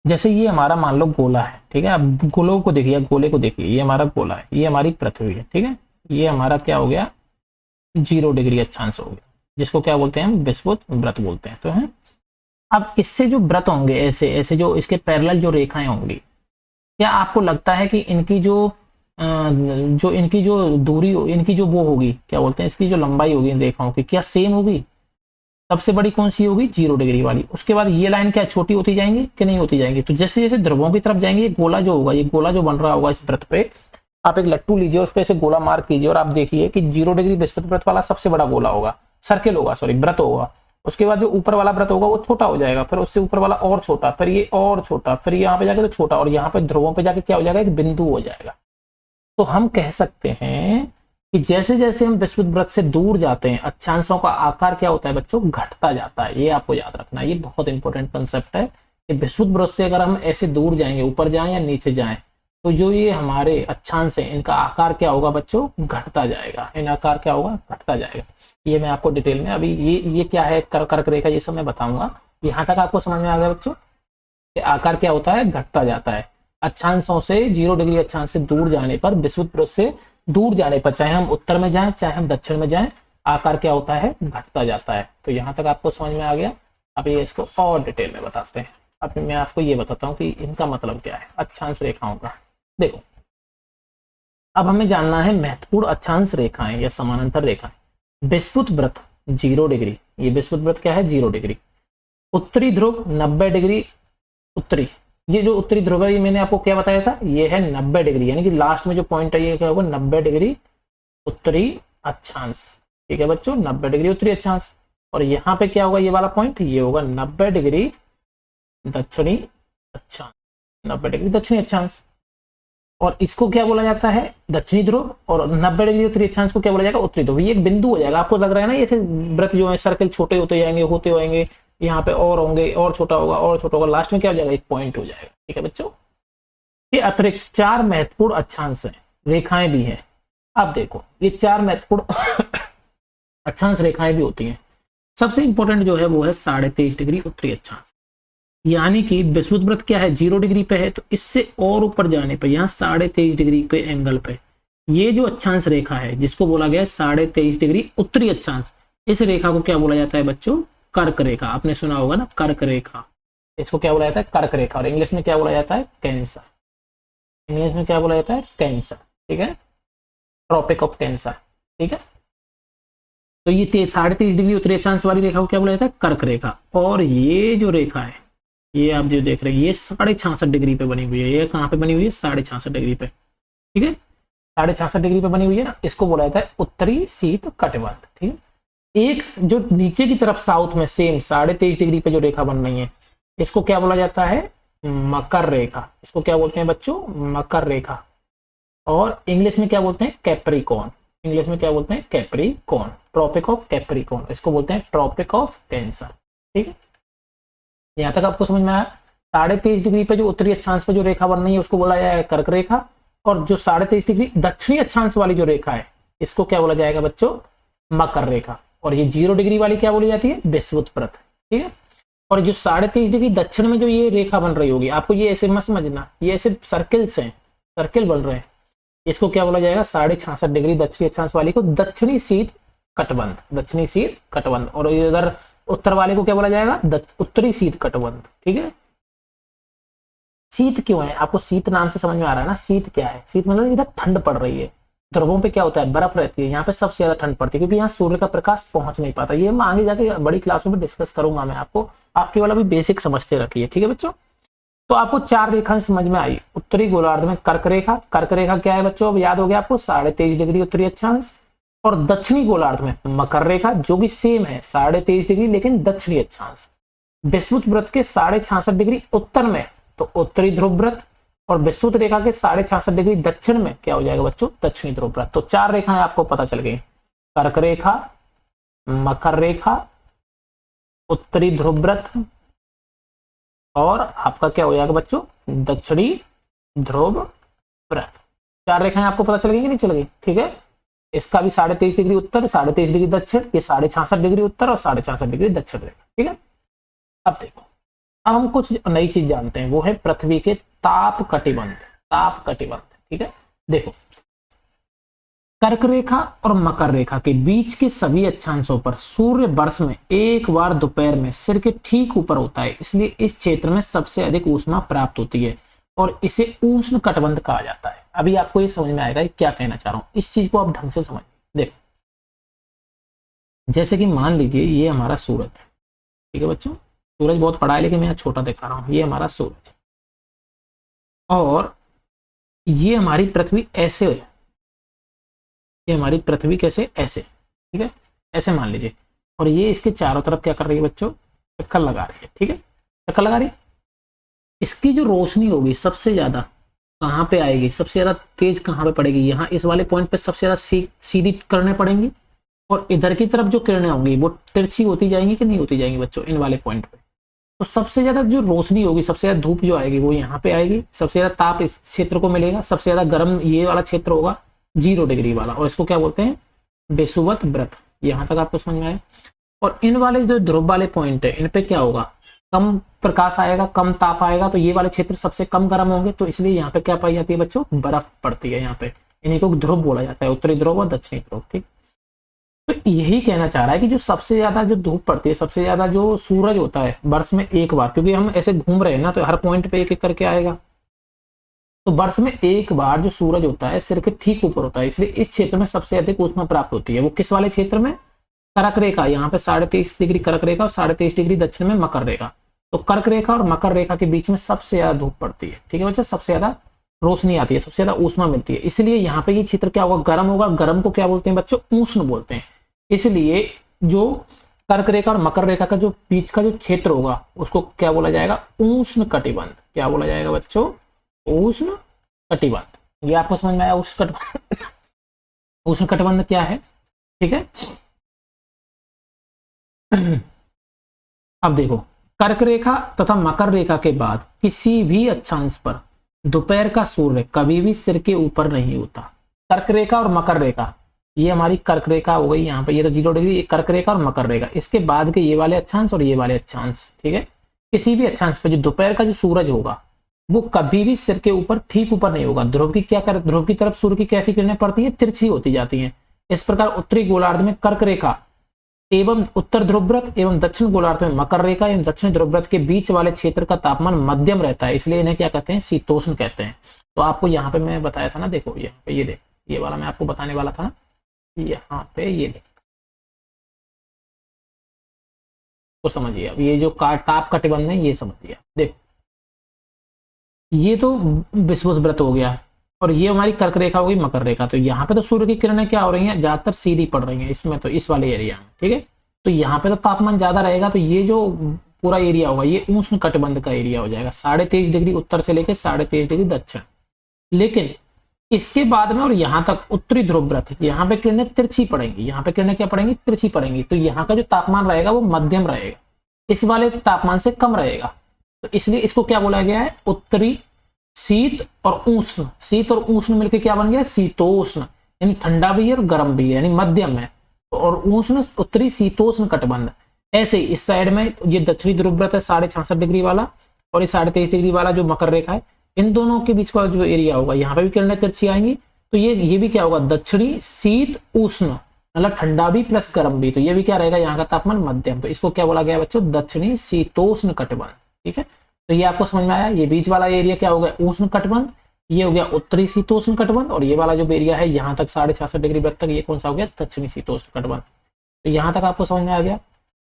जैसे ये हमारा मान लो गोला है, ठीक है। अब गोलों को देखिए, गोले को देखिए, ये हमारा गोला है, ये हमारी पृथ्वी है, ठीक है। ये हमारा क्या हो गया 0 डिग्री अक्षांश हो गया, जिसको क्या बोलते हैं हम विषुवत वृत्त बोलते हैं, तो है। अब इससे जो वृत्त होंगे ऐसे ऐसे जो इसके पैरेलल जो रेखाएं होंगी, क्या आपको लगता है कि इनकी इनकी जो दूरी, इनकी जो वो होगी क्या बोलते हैं इसकी जो लंबाई होगी इन रेखाओं की, क्या सेम होगी? सबसे बड़ी कौन सी होगी 0 डिग्री वाली। उसके बाद ये लाइन क्या छोटी होती जाएंगी कि नहीं होती जाएंगी। तो जैसे जैसे ध्रुवों की तरफ जाएंगे, ये गोला जो होगा, ये गोला जो बन रहा होगा इस वृत्त पे, आप एक लट्टू लीजिए, उस पर ऐसे गोला मार्क कीजिए और आप देखिए कि 0 डिग्री विषुवत वृत्त वाला सबसे बड़ा गोला होगा, सर्किल होगा, सॉरी वृत्त होगा। उसके बाद जो ऊपर वाला वृत्त होगा वो छोटा हो जाएगा, फिर उससे ऊपर वाला और छोटा, फिर ये और छोटा, फिर यहाँ पे जाके तो छोटा, और यहाँ पे ध्रुवों पे जाके क्या हो जाएगा एक बिंदु हो जाएगा। तो हम कह सकते हैं कि जैसे जैसे हम विषुवत वृत्त से दूर जाते हैं अक्षांशों का आकार क्या होता है बच्चों घटता जाता है। ये आपको याद रखना है, ये बहुत इंपॉर्टेंट कंसेप्ट है कि विषुवत वृत्त से अगर हम ऐसे दूर जाएंगे, ऊपर जाएं या नीचे जाएं, तो जो ये हमारे अक्षांश है इनका आकार क्या होगा बच्चों घटता जाएगा, इन आकार क्या होगा घटता जाएगा। ये मैं आपको डिटेल में अभी ये क्या है कर्क रेखा ये सब मैं बताऊंगा। यहाँ तक आपको समझ में आ गया बच्चों कि आकार क्या होता है घटता जाता है। अक्षांशों से 0 डिग्री अक्षांश से दूर जाने पर, विषुवत वृत्त से दूर जाने पर, चाहे हम उत्तर में जाएं चाहे हम दक्षिण में जाएं, आकार क्या होता है घटता जाता है। तो यहाँ तक आपको समझ में आ गया। अभी इसको और डिटेल में बताते हैं। अभी मैं आपको ये बताता हूँ कि इनका मतलब क्या है अक्षांश रेखाओं का। देखो, अब हमें जानना है महत्वपूर्ण अक्षांश रेखाएं या समानांतर रेखाएं। विषुवत वृत्त 0 डिग्री, ये विषुवत वृत्त क्या है 0 डिग्री। उत्तरी ध्रुव 90 डिग्री उत्तरी, ये जो उत्तरी ध्रुव है ये मैंने आपको क्या बताया था, ये है 90 डिग्री, यानी कि लास्ट में जो पॉइंट है ये क्या होगा 90 डिग्री उत्तरी अक्षांश। ठीक है बच्चों, 90 डिग्री उत्तरी अक्षांश। और यहाँ पे क्या होगा ये वाला पॉइंट, ये होगा 90 डिग्री दक्षिणी अक्षांश, 90 डिग्री दक्षिणी अक्षांश। और इसको क्या बोला जाता है दक्षिणी ध्रुव, और 90 डिग्री उत्तरी अक्षांश को क्या बोला जाएगा उत्तरी ध्रुव। ये एक बिंदु हो जाएगा, आपको लग रहा है ना ये वृत्त जो है सर्कल छोटे होते जाएंगे होते होंगे, यहाँ पे और होंगे और छोटा होगा और छोटा होगा, लास्ट में क्या हो जाएगा एक पॉइंट हो जाएगा। ठीक है बच्चों, ये अतिरिक्त 4 महत्वपूर्ण अक्षांश है, रेखाएं भी हैं। अब देखो ये 4 महत्वपूर्ण अक्षांश रेखाएं भी होती हैं। सबसे इंपॉर्टेंट जो है वो है 23.5 डिग्री उत्तरी अक्षांश, यानी कि विषुवत वृत्त क्या है 0 डिग्री पे है, तो इससे और ऊपर जाने पे यहाँ 23.5 डिग्री पे एंगल पे ये जो अक्षांश रेखा है जिसको बोला गया है 23.5 डिग्री उत्तरी अक्षांश, इस रेखा को क्या बोला जाता है बच्चों कर्क रेखा। आपने सुना होगा ना कर्क रेखा, इसको क्या बोला जाता है कर्क रेखा, और इंग्लिश में क्या बोला जाता है कैंसर। इंग्लिश में क्या बोला जाता है कैंसर, ठीक है, ट्रॉपिक ऑफ कैंसर। ठीक है, तो ये 23.5 डिग्री उत्तरी अक्षांश वाली रेखा को क्या बोला जाता है कर्क रेखा। और ये जो रेखा है ये आप जो देख रहे हैं ये 66.5 डिग्री पे बनी हुई है। ये कहाँ पे बनी हुई है 66.5 डिग्री पे। ठीक है, 66.5 डिग्री पे बनी हुई है ना, इसको बोला जाता है उत्तरी शीत कटिबंध। ठीक है, एक जो नीचे की तरफ साउथ में सेम 23.5 डिग्री पे जो रेखा बन रही है इसको क्या बोला जाता है मकर रेखा। इसको क्या बोलते हैं बच्चों मकर रेखा, और इंग्लिश में क्या बोलते हैं कैप्रिकॉर्न। इंग्लिश में क्या बोलते हैं कैप्रिकॉर्न, ट्रॉपिक ऑफ कैप्रिकॉर्न, इसको बोलते हैं ट्रॉपिक ऑफ कैंसर। ठीक है, यहाँ तक आपको समझ में आया। 23.5 डिग्री पे जो उत्तरी अक्षांश पे जो रेखा बन रही है उसको बोला जाएगा कर्क रेखा, और जो 23.5 डिग्री दक्षिणी अक्षांश वाली जो रेखा है इसको क्या बोला जाएगा बच्चों मकर रेखा। और ये 0 डिग्री वाली क्या बोली जाती है विषुवत वृत्त। ठीक है, और जो 23.5 डिग्री दक्षिण में जो ये रेखा बन रही होगी, आपको ये ऐसे मत समझना, ये ऐसे सर्किल्स हैं, सर्किल बन रहे हैं, इसको क्या बोला जाएगा 66.5 डिग्री दक्षिणी अक्षांश वाली को दक्षिणी शीत कटबंध, दक्षिणी शीत कटबंध। और इधर उत्तर वाले को क्या बोला जाएगा उत्तरी शीत कटबंध। ठीक है, शीत क्यों है आपको शीत नाम से समझ में आ रहा है ना, शीत क्या है, शीत मतलब इधर ठंड पड़ रही है, ध्रुवों पे क्या होता है बर्फ रहती है, यहाँ पे सबसे ज्यादा ठंड पड़ती है क्योंकि यहाँ सूर्य का प्रकाश पहुंच नहीं पाता। ये मैं आगे जाके बड़ी क्लासों में डिस्कस करूंगा मैं आपको, आपके वाला भी बेसिक समझते रखिए। ठीक है बच्चों, तो आपको 4 रेखाएं समझ में आई। उत्तरी गोलार्ध में कर्क रेखा, कर्क रेखा क्या है बच्चों अब याद हो गया आपको 23.5 डिग्री उत्तरी अक्षांश, और दक्षिणी गोलार्ध में मकर रेखा जो कि सेम है 23.5 डिग्री लेकिन दक्षिणी अक्षांश। विषुवत वृत्त के 66.5 डिग्री उत्तर में तो उत्तरी ध्रुव वृत्त, और विषुवत रेखा के 66.5 डिग्री दक्षिण में क्या हो जाएगा बच्चों दक्षिणी ध्रुव वृत्त। तो 4 रेखाएं आपको पता चल गई, कर्क रेखा, मकर रेखा, उत्तरी ध्रुव वृत्त, और आपका क्या हो जाएगा बच्चों दक्षिणी ध्रुव वृत्त। 4 रेखाएं आपको पता चल गई कि नहीं चल गई। ठीक है, इसका भी 23.5 डिग्री उत्तर 23.5 डिग्री दक्षिण, ये 66.5 डिग्री उत्तर और 66.5 डिग्री दक्षिण रेखा। ठीक है, अब देखो अब हम कुछ नई चीज जानते हैं, वो है पृथ्वी के ताप कटिबंध, ताप कटिबंध। ठीक है, देखो कर्क रेखा और मकर रेखा के बीच के सभी अक्षांशों पर सूर्य वर्ष में एक बार दोपहर में सिर के ठीक ऊपर होता है, इसलिए इस क्षेत्र में सबसे अधिक ऊष्मा प्राप्त होती है और इसे उष्ण कटिबंध कहा जाता है। अभी आपको ये समझ में आएगा क्या कहना चाह रहा हूं, इस चीज को आप ढंग से समझ। देखो जैसे कि मान लीजिए ये हमारा सूरज है। ठीक है बच्चों, सूरज बहुत बड़ा है लेकिन मैं यहाँ छोटा दिखा रहा हूं, ये हमारा सूरज है और ये हमारी पृथ्वी ऐसे है, ये हमारी पृथ्वी कैसे ऐसे। ठीक है, ऐसे मान लीजिए, और ये इसके चारों तरफ क्या कर रही है बच्चों चक्कर लगा रही है। ठीक है, चक्कर लगा रही है, इसकी जो रोशनी होगी सबसे ज्यादा कहाँ पे आएगी, सबसे ज्यादा तेज कहाँ पे पड़ेगी, यहाँ इस वाले पॉइंट पे सबसे ज्यादा सीधी किरणें पड़ेंगी, और इधर की तरफ जो किरणें होंगी वो तिरछी होती जाएंगी कि नहीं होती जाएंगी बच्चों इन वाले पॉइंट पे। तो सबसे ज्यादा जो रोशनी होगी, सबसे ज्यादा धूप जो आएगी वो यहाँ पे आएगी, सबसे ज्यादा ताप इस क्षेत्र को मिलेगा, सबसे ज्यादा गर्म ये वाला क्षेत्र होगा 0 डिग्री वाला, और इसको क्या बोलते हैं विषुवत वृत्त। यहाँ तक आपको समझ में आया। और इन वाले जो ध्रुव वाले पॉइंट है इन पे क्या होगा कम प्रकाश आएगा, कम ताप आएगा, तो ये वाले क्षेत्र सबसे कम गर्म होंगे, तो इसलिए यहाँ पे क्या पाई जाती है बच्चों बर्फ पड़ती है यहाँ पे। इन्हीं को ध्रुव बोला जाता है, उत्तरी ध्रुव और दक्षिणी ध्रुव। ठीक, तो यही कहना चाह रहा है कि जो सबसे ज्यादा जो धूप पड़ती है, सबसे ज्यादा जो सूरज होता है वर्ष में एक बार, क्योंकि हम ऐसे घूम रहे हैं ना, तो हर पॉइंट पे एक एक करके आएगा, तो वर्ष में एक बार जो सूरज होता है सिर के ठीक ऊपर होता है, इसलिए इस क्षेत्र में सबसे अधिक ऊष्मा प्राप्त होती है। वो किस वाले क्षेत्र में? कर्क रेखा, यहाँ पे 23.5 डिग्री कर्क रेखा और 23.5 डिग्री दक्षिण में मकर रेखा। तो कर्क रेखा और मकर रेखा के बीच में सबसे ज्यादा धूप पड़ती है। ठीक है बच्चा, सबसे ज्यादा रोशनी आती है, सबसे ज्यादा ऊष्मा मिलती है, इसलिए यहाँ पे ये क्षेत्र क्या होगा? गर्म होगा। गर्म को क्या बोलते हैं बच्चों? उष्ण बोलते हैं। इसलिए जो कर्क रेखा और मकर रेखा का जो बीच का जो क्षेत्र होगा उसको क्या बोला जाएगा? उष्ण कटिबंध। क्या बोला जाएगा बच्चों? उष्ण कटिबंध। ये आपको समझ में आया? उष्ण कटिबंध उष्ण कटिबंध क्या है? ठीक है, अब देखो, कर्क रेखा तथा मकर रेखा के बाद किसी भी अक्षांश पर दोपहर का सूर्य कभी भी सिर के ऊपर नहीं होता। कर्क रेखा और मकर रेखा, ये हमारी कर्क रेखा हो गई, यहाँ पे ये तो 0 डिग्री, ये कर्क रेखा और मकर रेखा, इसके बाद के ये वाले अक्षांश और ये वाले अक्षांश। ठीक है, किसी भी अक्षांश पर जो दोपहर का जो सूरज होगा वो कभी भी सिर के ऊपर ठीक ऊपर नहीं होगा। ध्रुव की क्या कर, ध्रुव की तरफ सूर्य की कैसी किरणें पड़ती है? तिरछी होती जाती हैं। इस प्रकार उत्तरी गोलार्ध में कर्क रेखा एवं उत्तर ध्रुवव्रत एवं दक्षिण गोलार्ध में मकर रेखा एवं दक्षिण ध्रुवव्रत के बीच वाले क्षेत्र का तापमान मध्यम रहता है, इसलिए इन्हें क्या कहते हैं? शीतोष्ण कहते हैं। तो आपको यहाँ पे मैं बताया था ना, देखो यहाँ पे ये देख, ये वाला मैं आपको बताने वाला था ना, यहाँ पे ये देख, तो समझिए अब ये जो ताप कटिबंध है ये समझिए। देखो ये तो विषुवत हो गया और ये हमारी कर्क रेखा होगी, मकर रेखा। तो यहाँ पे तो सूर्य की किरणें क्या हो रही हैं? ज्यादातर सीधी पड़ रही हैं इसमें, तो इस वाले एरिया में। ठीक है, तो यहाँ पे तो तापमान ज्यादा रहेगा, तो ये जो पूरा एरिया होगा ये उष्ण कटिबंध का एरिया हो जाएगा, 23.5 डिग्री उत्तर से लेकर 23.5 डिग्री दक्षिण। लेकिन इसके बाद में और यहाँ तक उत्तरी ध्रुवव्रत, यहाँ पे किरणें तिरछी पड़ेंगी, यहाँ पे किरणें क्या पड़ेंगी? तिरछी पड़ेंगी। तो यहाँ का जो तापमान रहेगा वो मध्यम रहेगा, इस वाले तापमान से कम रहेगा। तो इसलिए इसको क्या बोला गया है? उत्तरी शीत और उष्ण। शीत और उष्ण मिलकर क्या बन गया? शीतोष्ण, यानी ठंडा भी है और गर्म भी है, यानी मध्यम है। और उष्ण उत्तरी शीतोष्ण कटिबंध। ऐसे ही इस साइड में ये दक्षिणी ध्रुवव्रत है 66.5 डिग्री वाला, और ये 23.5 डिग्री वाला जो मकर रेखा है, इन दोनों के बीच का जो एरिया होगा यहाँ पे भी किरणें तिरछी आएंगी। तो ये भी क्या होगा? दक्षिणी शीत उष्ण, मतलब ठंडा भी प्लस गर्म भी। तो ये भी क्या रहेगा? यहाँ का तापमान मध्यम। तो इसको क्या बोला गया बच्चों? दक्षिणी शीतोष्ण कटिबंध। ठीक है, तो ये आपको समझ में आया। ये बीच वाला एरिया क्या हो गया? उष्ण कटिबंध। ये हो गया उत्तरी शीतोष्ण कटिबंध, और ये वाला जो एरिया है यहाँ तक 66.5 डिग्री व्रत तक, ये कौन सा हो गया? दक्षिणी शीतोष्ण कटिबंध। तो यहाँ तक आपको समझ में आ गया।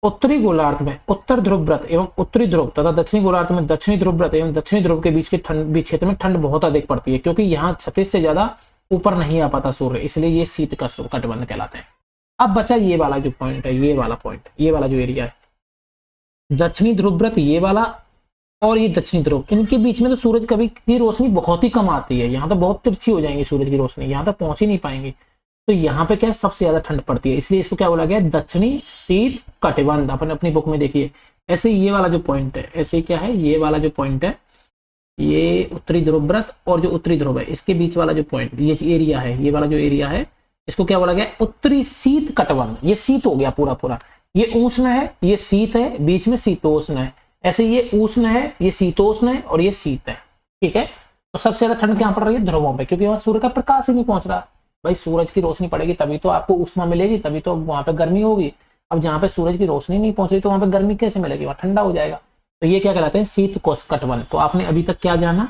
उत्तरी गोलार्ध में उत्तर ध्रुवव्रत एवं उत्तरी ध्रुव तथा दक्षिणी गोलार्ध में दक्षिणी ध्रुवव्रत एवं दक्षिणी ध्रुव के बीच के क्षेत्र में ठंड बहुत अधिक पड़ती है, क्योंकि यहाँ 36 से ज्यादा ऊपर नहीं आ पाता सूर्य, इसलिए ये शीत कटिबंध कहलाते हैं। अब बचा ये वाला जो पॉइंट है, ये वाला पॉइंट, ये वाला जो एरिया है, दक्षिणी ध्रुवव्रत ये वाला और ये दक्षिणी ध्रुव, इनके बीच में तो सूरज कभी की रोशनी बहुत ही कम आती है। यहाँ तो बहुत तिरछी हो जाएंगी सूरज की रोशनी, यहाँ तक पहुंच ही नहीं पाएंगी। तो यहाँ पे क्या है? सबसे ज्यादा ठंड पड़ती है, इसलिए इसको क्या बोला गया? दक्षिणी शीत कटिबंध। अपन अपनी बुक में देखिए, ऐसे ये वाला जो पॉइंट है, ऐसे क्या है? ये वाला जो पॉइंट है, ये उत्तरी ध्रुवव्रत और जो उत्तरी ध्रुव है इसके बीच वाला जो पॉइंट, ये एरिया है, ये वाला जो एरिया है, इसको क्या बोला गया? उत्तरी शीत कटिबंध। ये शीत हो गया पूरा पूरा, ये उष्ण है, ये शीत है, बीच में शीतोष्ण है। ऐसे ये उष्ण है, ये शीतोष्ण है, और ये शीत है। ठीक है, तो सबसे ज्यादा ठंड क्या पड़ रही है? ध्रुवों पे, क्योंकि वहां सूर्य का प्रकाश ही नहीं पहुंच रहा। भाई सूरज की रोशनी पड़ेगी तभी तो आपको उष्मा मिलेगी, तभी तो वहां पे गर्मी होगी। अब जहाँ पे सूरज की रोशनी नहीं पहुंच रही तो वहां पे गर्मी कैसे मिलेगी? वहां ठंडा हो जाएगा। तो ये क्या कहलाते हैं? शीत कटिबंध। तो आपने अभी तक क्या जाना?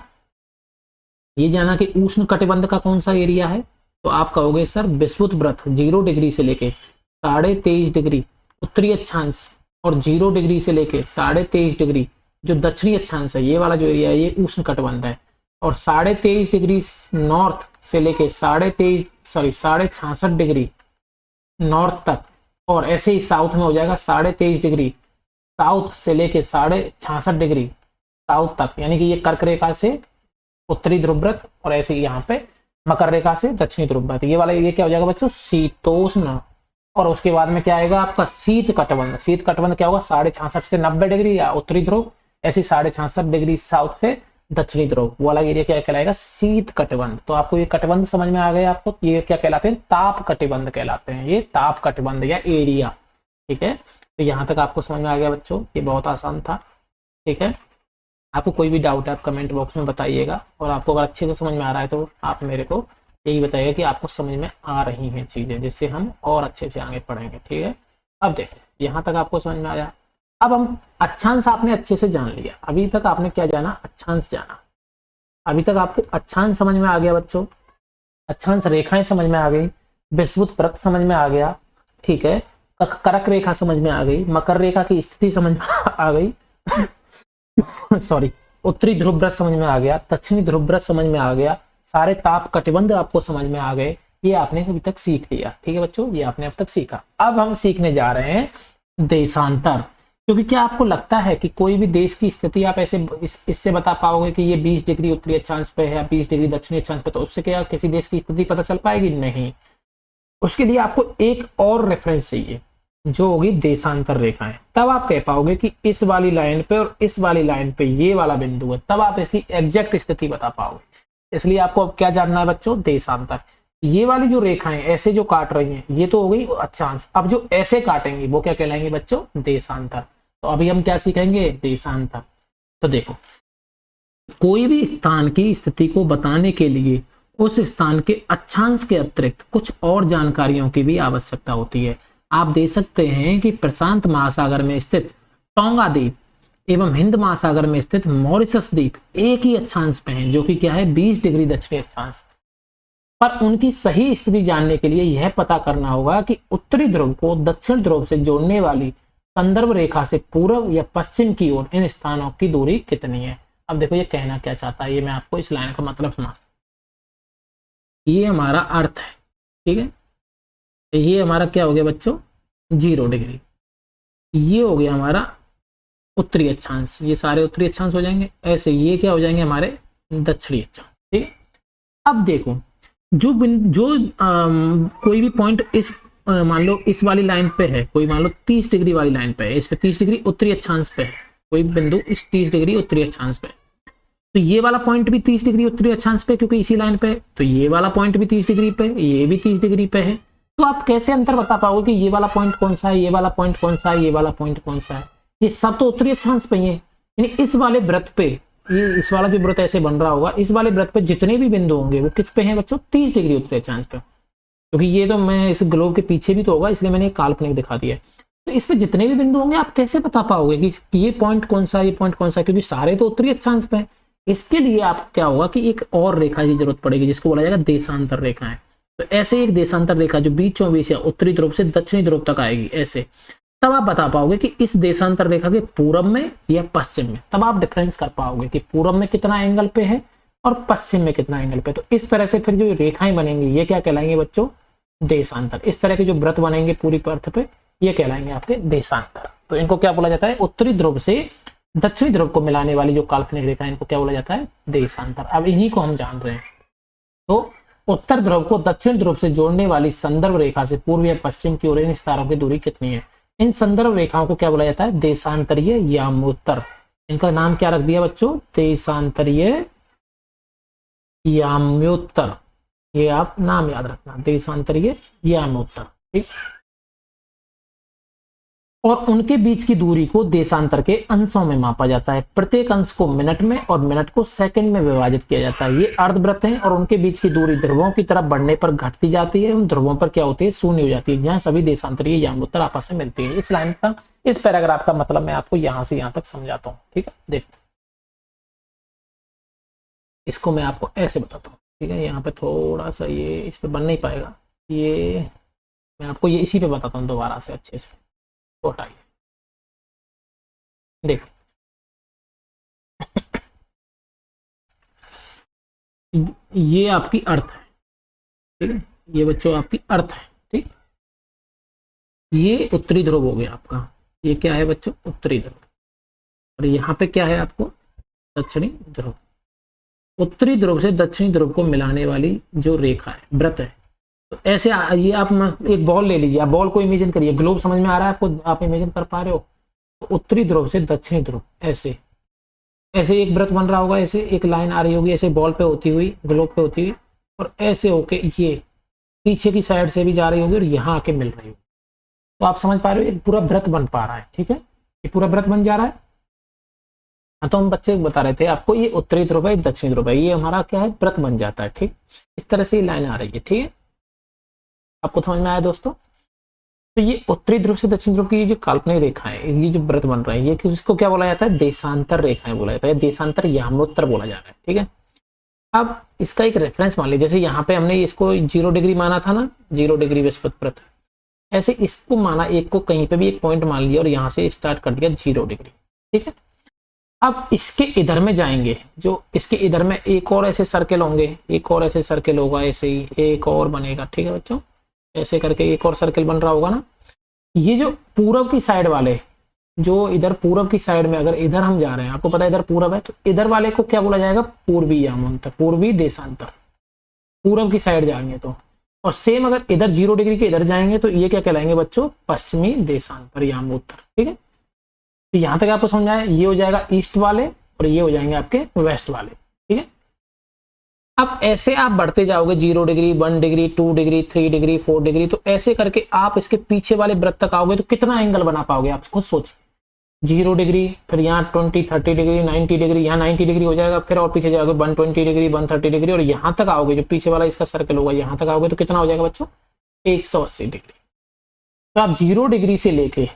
ये जाना कि उष्ण कटिबंध का कौन सा एरिया है। तो आप कहोगे सर विषुवत 0 डिग्री से लेके 23.5 डिग्री उत्तरी अक्षांश और 0 डिग्री से लेके 23.5 डिग्री जो दक्षिणी अक्षांश है, ये वाला जो एरिया है ये उष्ण कटिबंध है। और 23.5 डिग्री नॉर्थ से लेके 66.5 डिग्री नॉर्थ तक, और ऐसे ही साउथ में हो जाएगा 23.5 डिग्री साउथ से लेके 66.5 डिग्री साउथ तक, यानी कि ये कर्क रेखा से उत्तरी ध्रुवव्रत और ऐसे ही यहाँ पे मकर रेखा से दक्षिणी ध्रुवव्रत। ये वाला एरिया क्या हो जाएगा बच्चों? शीतोष्ण। और उसके बाद में क्या आएगा आपका? शीत कटिबंध। शीत कटिबंध क्या होगा? 66.5 से 90 डिग्री या उत्तरी ध्रुव, ऐसी 66.5 डिग्री साउथ से दक्षिणी ध्रुव, वो वाला एरिया क्या कहलाएगा? शीत कटिबंध। तो आपको ये कटिबंध समझ में आ गया आपको? ये क्या कहलाते हैं? ताप कटिबंध कहलाते हैं, ये ताप कटिबंध या एरिया। ठीक है, तो यहाँ तक आपको समझ में आ गया बच्चों, ये बहुत आसान था। ठीक है, आपको कोई भी डाउट है आप कमेंट बॉक्स में बताइएगा, और आपको अगर अच्छे से समझ में आ रहा है तो आप मेरे को यही बताएगा कि आपको समझ में आ रही हैं चीजें, जिससे हम और अच्छे से आगे पढ़ेंगे। ठीक है, अब देखो यहाँ तक आपको समझ में आया। अब हम अक्षांश आपने अच्छे से जान लिया। अभी तक आपने क्या जाना, अक्षांश जाना। अभी तक आपको अक्षांश समझ में आ गया बच्चों, अक्षांश रेखाएं समझ में आ गई, विषुवत वृत्त समझ में आ गया, ठीक है, करक रेखा समझ में आ गई, मकर रेखा की स्थिति समझ में आ गई सॉरी, उत्तरी ध्रुव वृत्त समझ में आ गया, दक्षिणी ध्रुव वृत्त समझ में आ गया, सारे ताप कटिबंध आपको समझ में आ गए। ये आपने अभी तक सीख लिया। ठीक है बच्चों, ये आपने अब तक सीखा। अब हम सीखने जा रहे हैं देशांतर। क्योंकि क्या आपको लगता है कि कोई भी देश की स्थिति आप ऐसे इससे बता पाओगे कि ये 20 डिग्री उत्तरी अक्षांश पे है, 20 डिग्री दक्षिणी अक्षांश पे, तो उससे क्या किसी देश की स्थिति पता चल पाएगी? नहीं। उसके लिए आपको एक और रेफरेंस चाहिए, जो होगी देशांतर रेखाएं। तब आप कह पाओगे कि इस वाली लाइन पे और इस वाली लाइन पे ये वाला बिंदु है, तब आप इसकी एग्जैक्ट स्थिति बता पाओगे। इसलिए आपको अब क्या जानना है बच्चों? देशांतर। ये वाली जो रेखाएं ऐसे जो काट रही हैं, ये तो हो गई अक्षांश। अब जो ऐसे काटेंगे वो क्या कहलाएंगे बच्चों? देशांतर। तो अभी हम क्या सीखेंगे? देशांतर। तो देखो, कोई भी स्थान की स्थिति को बताने के लिए उस स्थान के अक्षांश के अतिरिक्त कुछ और जानकारियों की भी आवश्यकता होती है। आप देख सकते हैं कि प्रशांत महासागर में स्थित टोंगा द्वीप एवं हिंद महासागर में स्थित मॉरिशस द्वीप एक ही अक्षांश पे हैं, जो कि क्या है? 20 डिग्री दक्षिणी अक्षांश। पर उनकी सही स्थिति जानने के लिए यह पता करना होगा कि उत्तरी ध्रुव को दक्षिण ध्रुव से जोड़ने वाली संदर्भ रेखा से पूर्व या पश्चिम की ओर इन स्थानों की दूरी कितनी है। अब देखो ये कहना क्या चाहता है, ये मैं आपको इस लाइन का मतलब समझाता हूं। ये हमारा अर्थ है, ठीक है, ये हमारा क्या हो गया बच्चों? 0 डिग्री। ये हो गया हमारा उत्तरी अक्षांश, ये सारे उत्तरी अक्षांश हो जाएंगे। ऐसे ये क्या हो जाएंगे? हमारे दक्षिणी अक्षांश। ठीक है, अब देखो जो कोई भी पॉइंट इस मान लो इस वाली लाइन पे है, कोई मान लो 30 डिग्री वाली लाइन पे है, इस पे 30 डिग्री उत्तरी अक्षांश पे है, कोई बिंदु इस 30 डिग्री उत्तरी अक्षांश पे, तो ये वाला पॉइंट भी 30 डिग्री उत्तरी अक्षांश पे क्योंकि इसी लाइन पे है, तो ये वाला पॉइंट भी 30 डिग्री पे, ये भी 30 डिग्री पे है। तो आप कैसे अंतर बता पाओगे कि ये वाला पॉइंट कौन सा है, ये वाला पॉइंट कौन सा है, ये वाला पॉइंट कौन सा है? ये सब तो उत्तरी अक्षांश पे ही है। यानी इस वाले वृत्त पे, ये इस वाला जो वृत्त ऐसे बन रहा होगा, इस वाले वृत्त पे जितने भी बिंदु होंगे वो किस पे हैं बच्चों? 30 डिग्री उत्तरी अक्षांश पे। क्योंकि ये तो मैं इस ग्लोब के पीछे भी तो होगा, इसलिए मैंने काल्पनिक दिखा दिया। तो इस पे जितने भी बिंदु होंगे आप कैसे बता पाओगे कि ये पॉइंट कौन सा, ये पॉइंट कौन सा? क्योंकि सारे तो उत्तरी अक्षांश पे है। इसके लिए आप क्या होगा कि एक और रेखा की जरूरत पड़ेगी, जिसको बोला जाएगा देशांतर रेखा है। तो ऐसे एक देशांतर रेखा जो बीचों बीच या उत्तरी ध्रुव से दक्षिणी ध्रुव तक आएगी, ऐसे, तब आप बता पाओगे कि इस देशांतर रेखा के पूरब में या पश्चिम में। तब आप डिफरेंस कर पाओगे कि पूरब में कितना एंगल पे है और पश्चिम में कितना एंगल पे। तो इस तरह से फिर जो रेखाएं बनेंगी ये क्या कहलाएंगे बच्चों? देशांतर। इस तरह के जो व्रत बनेंगे पूरी पर्थ पे, ये कहलाएंगे आपके देशांतर। तो इनको क्या बोला जाता है? उत्तरी ध्रुव से दक्षिणी ध्रुव को मिलाने वाली जो काल्पनिक रेखा है, इनको क्या बोला जाता है? देशांतर। अब इन्हीं को हम जान रहे हैं। तो उत्तर ध्रुव को दक्षिण ध्रुव से जोड़ने वाली संदर्भ रेखा से पूर्व या पश्चिम की ओर इन सितारों की दूरी कितनी है? इन संदर्भ रेखाओं को क्या बोला जाता है? देशांतरीय यामोत्तर। इनका नाम क्या रख दिया बच्चों? देशांतरीय याम्योत्तर। ये आप नाम याद रखना, देशांतरीय यामोत्तर। ठीक, और उनके बीच की दूरी को देशांतर के अंशों में मापा जाता है। प्रत्येक अंश को मिनट में और मिनट को सेकंड में विभाजित किया जाता है। ये अर्धवृत्त हैं और उनके बीच की दूरी ध्रुवों की तरफ बढ़ने पर घटती जाती है, उन ध्रुवों पर क्या होती है? शून्य हो जाती है, जहां सभी देशांतरीय यामोत्तर आपस में मिलती है। इस लाइन का, इस पैराग्राफ का मतलब मैं आपको यहां से यहां तक समझाता हूँ। ठीक है, देखो इसको मैं आपको ऐसे बताता हूँ। ठीक है, यहाँ पे थोड़ा सा ये इस पे बन नहीं पाएगा, ये मैं आपको ये इसी पे बताता हूँ दोबारा से अच्छे से। छोटा ही देखो, ये आपकी अर्थ है। ठीक है, ये बच्चों आपकी अर्थ है। ठीक, ये उत्तरी ध्रुव हो गया आपका। ये क्या है बच्चों? उत्तरी ध्रुव। और यहाँ पे क्या है आपको? दक्षिणी ध्रुव। उत्तरी ध्रुव से दक्षिणी ध्रुव को मिलाने वाली जो रेखा है, वृत्त है। तो ऐसे ये आप एक बॉल ले लीजिए, आप बॉल को इमेजिन करिए। ग्लोब समझ में आ रहा है आपको? आप इमेजिन कर पा रहे हो? तो उत्तरी ध्रुव से दक्षिणी ध्रुव, ऐसे ऐसे एक वृत्त बन रहा होगा, ऐसे एक लाइन आ रही होगी, ऐसे बॉल पे होती हुई, ग्लोब पे होती हुई, और ऐसे होके ये पीछे की साइड से भी जा रही होगी और यहाँ आके मिल रही होगी। तो आप समझ पा रहे हो, एक पूरा वृत्त बन पा रहा है। ठीक है, ये पूरा वृत्त बन जा रहा है। हाँ, तो हम बच्चे बता रहे थे आपको, ये उत्तरी ध्रुव है, दक्षिणी ध्रुव है, ये हमारा क्या है, व्रत बन जाता है। ठीक, इस तरह से ये लाइन आ रही है। ठीक है, आपको समझ में आया दोस्तों? तो ये उत्तरी ध्रुव से दक्षिण ध्रुव की जो काल्पनिक रेखा है, ये जो व्रत बन रहा है, ये इसको क्या बोला जाता है, देशांतर रेखाएं बोला जाता है, देशांतर यामोत्तर बोला जा रहा है। ठीक है, अब इसका एक रेफरेंस मान लीजिए, जैसे यहाँ पे हमने इसको 0 डिग्री माना था ना, 0 डिग्री बृहस्पति व्रत, ऐसे इसको माना, एक को कहीं पे भी एक पॉइंट मान लिया और यहाँ से स्टार्ट कर दिया 0 डिग्री। ठीक है, अब इसके इधर में जाएंगे, जो इसके इधर में एक और ऐसे सर्कल होंगे, एक और ऐसे सर्कल होगा, ऐसे ही एक और बनेगा। ठीक है बच्चों, ऐसे करके एक और सर्कल बन रहा होगा ना। ये जो पूरब की साइड वाले, जो इधर पूरब की साइड में, अगर इधर हम जा रहे हैं, आपको पता है इधर पूरब है, तो इधर वाले को क्या बोला जाएगा, पूर्वी यामांतर, पूर्वी देशांतर, पूरब की साइड जाएंगे तो। और सेम अगर इधर 0 डिग्री के इधर जाएंगे तो ये क्या कहलाएंगे बच्चों, पश्चिमी देशांतर यामोत्तर। ठीक है, तो यहां तक आपको समझ आया, ये हो जाएगा ईस्ट वाले और ये हो जाएंगे आपके वेस्ट वाले। ठीक है, अब ऐसे आप बढ़ते जाओगे, 0 degree, 1 degree, 2 degree, 3 degree, 4 degree, तो ऐसे करके आप इसके पीछे वाले व्रत तक आओगे तो कितना एंगल बना पाओगे, आप खुद सोचिए। 0 डिग्री, फिर यहाँ 20, 30 डिग्री, 90 डिग्री, यहाँ 90 डिग्री हो जाएगा, फिर और पीछे जाओगे 120 डिग्री, 130 डिग्री, और यहाँ तक आओगे, जो पीछे वाला इसका सर्कल होगा, यहाँ तक आओगे तो कितना हो जाएगा बच्चों, 180 डिग्री। तो आप 0 डिग्री से लेके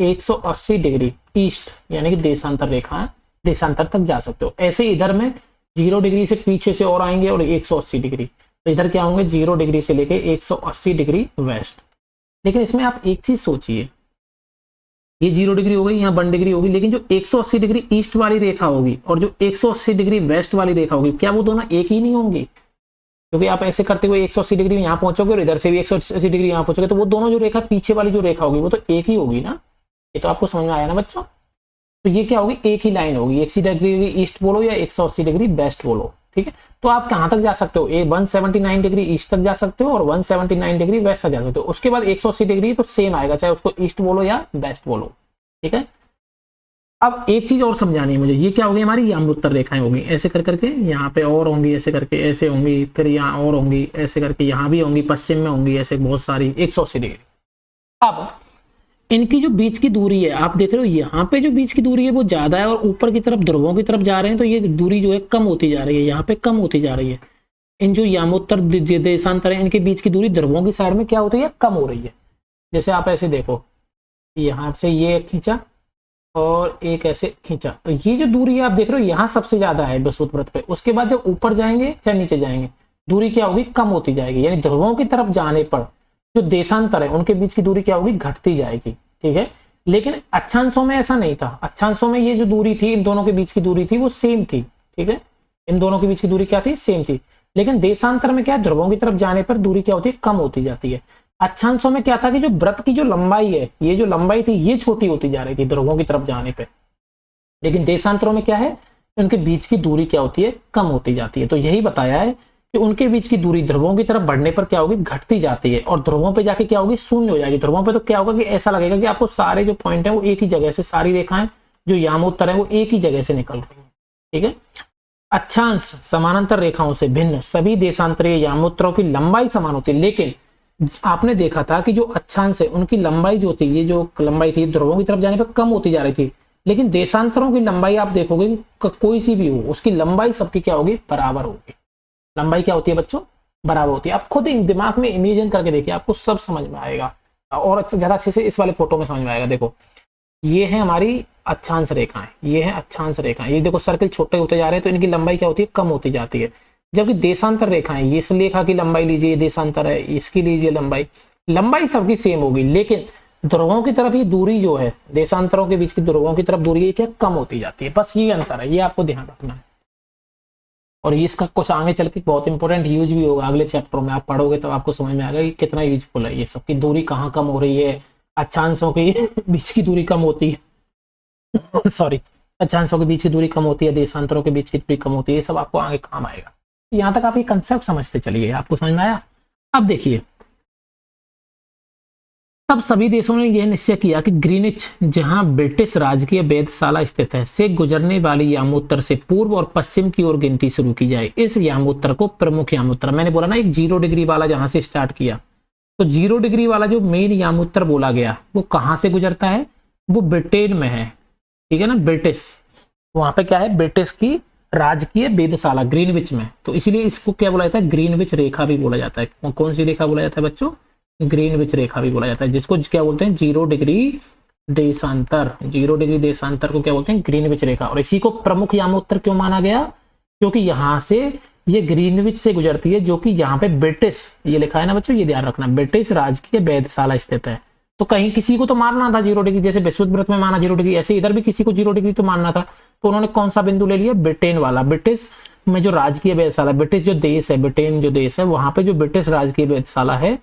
180 डिग्री ईस्ट यानी कि देशांतर रेखा, देशांतर तक जा सकते हो। ऐसे इधर में 0 डिग्री से पीछे से और आएंगे और 180 डिग्री, तो इधर क्या होंगे, 0 डिग्री से लेके 180 डिग्री वेस्ट। लेकिन इसमें आप एक चीज सोचिए, ये 0 डिग्री हो गई, यहाँ 1 डिग्री होगी, लेकिन जो 180 डिग्री ईस्ट वाली रेखा होगी और जो 180 डिग्री वेस्ट वाली रेखा होगी, क्या वो दोनों एक ही नहीं होंगी? क्योंकि आप ऐसे करते हुए 180 डिग्री यहाँ पहुंचोगे और इधर से भी 180 डिग्री यहाँ पहुंचोगे, तो वो दोनों जो रेखा पीछे वाली जो रेखा होगी वो तो एक ही होगी ना। ये तो आपको समझ में आया ना बच्चों? तो ये क्या होगी, एक ही लाइन होगी, 180 डिग्री ईस्ट बोलो या 180 डिग्री वेस्ट बोलो। ठीक है, तो आप कहां तक जा सकते हो, 179 डिग्री ईस्ट तक जा सकते हो और 179 डिग्री वेस्ट तक जा सकते हो। उसके बाद 180 डिग्री तो सेम आएगा, चाहे उसको ईस्ट बोलो या वेस्ट बोलो। ठीक है, अब एक चीज और समझानी है मुझे, ये क्या होगी, हमारी यामोत्तर रेखाएं होंगी, ऐसे कर करके यहाँ पे और होंगी, ऐसे करके ऐसे होंगी, फिर यहाँ और होंगी, ऐसे करके यहाँ भी होंगी, पश्चिम में होंगी, ऐसे बहुत सारी 180 डिग्री। अब इनकी जो बीच की दूरी है, आप देख रहे हो यहाँ पे जो बीच की दूरी है वो ज्यादा है और ऊपर की तरफ ध्रुवों की तरफ जा रहे हैं, तो ये दूरी जो है कम होती जा रही है, यहाँ पे कम होती जा रही है। इन जो यामोत्तर देशांतर है, इनके बीच की दूरी ध्रुवों की साइड में क्या होती है, कम हो रही है। जैसे आप ऐसे देखो, यहाँ से ये खींचा और एक ऐसे खींचा, तो ये जो दूरी है आप देख रहे हो यहाँ सबसे ज्यादा है बृहस्पति व्रत पे। उसके बाद जब ऊपर जाएंगे चाहे नीचे जाएंगे, दूरी क्या होगी, कम होती जाएगी, यानी ध्रुवों की तरफ जाने पर जो देशांतर है उनके बीच की दूरी क्या होगी, घटती जाएगी। ठीक है, लेकिन अक्षांशों में ऐसा नहीं था, अक्षांशों में ये जो दूरी थी, इन दोनों के बीच की दूरी थी वो सेम थी। ठीक है, इन दोनों के बीच की दूरी क्या थी, सेम थी। लेकिन देशांतर में क्या, ध्रुवों की तरफ जाने पर दूरी क्या होती है, कम होती जाती है। अक्षांशों में क्या था कि जो व्रत की जो लंबाई है, ये जो लंबाई थी ये छोटी होती जा रही थी ध्रुवों की तरफ जाने पे। लेकिन देशांतरों में क्या है, उनके बीच की दूरी क्या होती है, कम होती जाती है। तो यही बताया है कि उनके बीच की दूरी ध्रुवों की तरफ बढ़ने पर क्या होगी, घटती जाती है, और ध्रुवों पे जाके क्या होगी, शून्य हो जाएगी। ध्रुवों पे तो क्या होगा कि ऐसा लगेगा कि आपको सारे जो पॉइंट है वो एक ही जगह से, सारी रेखाएं जो यामोत्तर है वो एक ही जगह से निकल रही है। ठीक है, अक्षांश समानांतर रेखाओं से भिन्न सभी देशांतरीय यामोत्तरों की लंबाई समान होती है, लेकिन आपने देखा था कि जो अक्षांश है उनकी लंबाई जो थी, ये जो लंबाई थी ध्रुवों की तरफ जाने पर कम होती जा रही थी, लेकिन देशांतरों की लंबाई आप देखोगे कोई सी भी हो, उसकी लंबाई सबकी क्या होगी, बराबर होगी। लंबाई क्या होती है बच्चों, बराबर होती है। आप खुद दिमाग में इमेजिन करके देखिए, आपको सब समझ में आएगा और ज्यादा अच्छे से इस वाले फोटो में समझ में आएगा। देखो, ये है हमारी अक्षांश रेखाएं, ये है अक्षांश रेखाएं, ये देखो सर्कल छोटे होते जा रहे हैं तो इनकी लंबाई क्या होती है, कम होती जाती है। जबकि देशांतर रेखाएं, ये इस रेखा की लंबाई लीजिए, देशांतर है, इसकी लीजिए लंबाई, लंबाई सबकी सेम होगी, लेकिन ध्रुवों की तरफ ये दूरी जो है, देशांतरों के बीच की ध्रुवों की तरफ दूरी क्या कम होती जाती है। बस ये अंतर है, ये आपको ध्यान रखना है। और इसका कुछ आगे चल के बहुत इंपॉर्टेंट यूज भी होगा, अगले चैप्टर में आप पढ़ोगे तब आपको समझ में आएगा कि कितना यूजफुल है। ये सबकी दूरी कहाँ कम हो रही है, अक्षांशों की बीच की दूरी कम होती है सॉरी, अक्षांशों के बीच की दूरी कम होती है, देशांतरों के बीच की दूरी कम होती है, ये सब आपको आगे काम आएगा। यहाँ तक आप ये कंसेप्ट समझते चलिए, आपको समझ में आया। अब देखिए, तब सभी देशों ने यह निश्चय किया कि ग्रीनिच, जहां ब्रिटिश राजकीय वेधशाला स्थित है, से गुजरने वाली यामोत्तर से पूर्व और पश्चिम की ओर गिनती शुरू की जाए। इस यामोत्तर को प्रमुख यामोत्तर, मैंने बोला ना एक 0 डिग्री वाला जहां से स्टार्ट किया, तो 0 डिग्री वाला जो मेन यामोत्तर बोला गया वो कहां से गुजरता है, वो ब्रिटेन में है। ठीक है ना, ब्रिटिश वहां पे क्या है, ब्रिटिश की राजकीय वेधशाला ग्रीनविच में, तो इसीलिए इसको क्या बोला जाता है, ग्रीनविच रेखा भी बोला जाता है। कौन सी रेखा बोला जाता है बच्चों, ग्रीनविच रेखा भी बोला जाता है, जिसको क्या बोलते हैं, 0 डिग्री देशांतर। 0 डिग्री देशांतर को क्या बोलते हैं, ग्रीनविच रेखा। और इसी को प्रमुख यामोत्तर क्यों माना गया, क्योंकि यहां से ये ग्रीनविच से गुजरती है, जो कि यहाँ पे ब्रिटिश, ये लिखा है ना बच्चों, ये ध्यान रखना, ब्रिटिश राजकीय वेधशाला स्थित है। तो कहीं किसी को तो मारना था 0 डिग्री, जैसे विश्वव्रत में माना 0 डिग्री, ऐसे इधर भी किसी को 0 डिग्री तो मानना था। तो उन्होंने कौन सा बिंदु ले लिया, ब्रिटेन वाला। ब्रिटिश में जो राजकीय वेधशाला, ब्रिटिश जो देश है, ब्रिटेन जो देश है, वहां पे जो ब्रिटिश राजकीय वेधशाला है,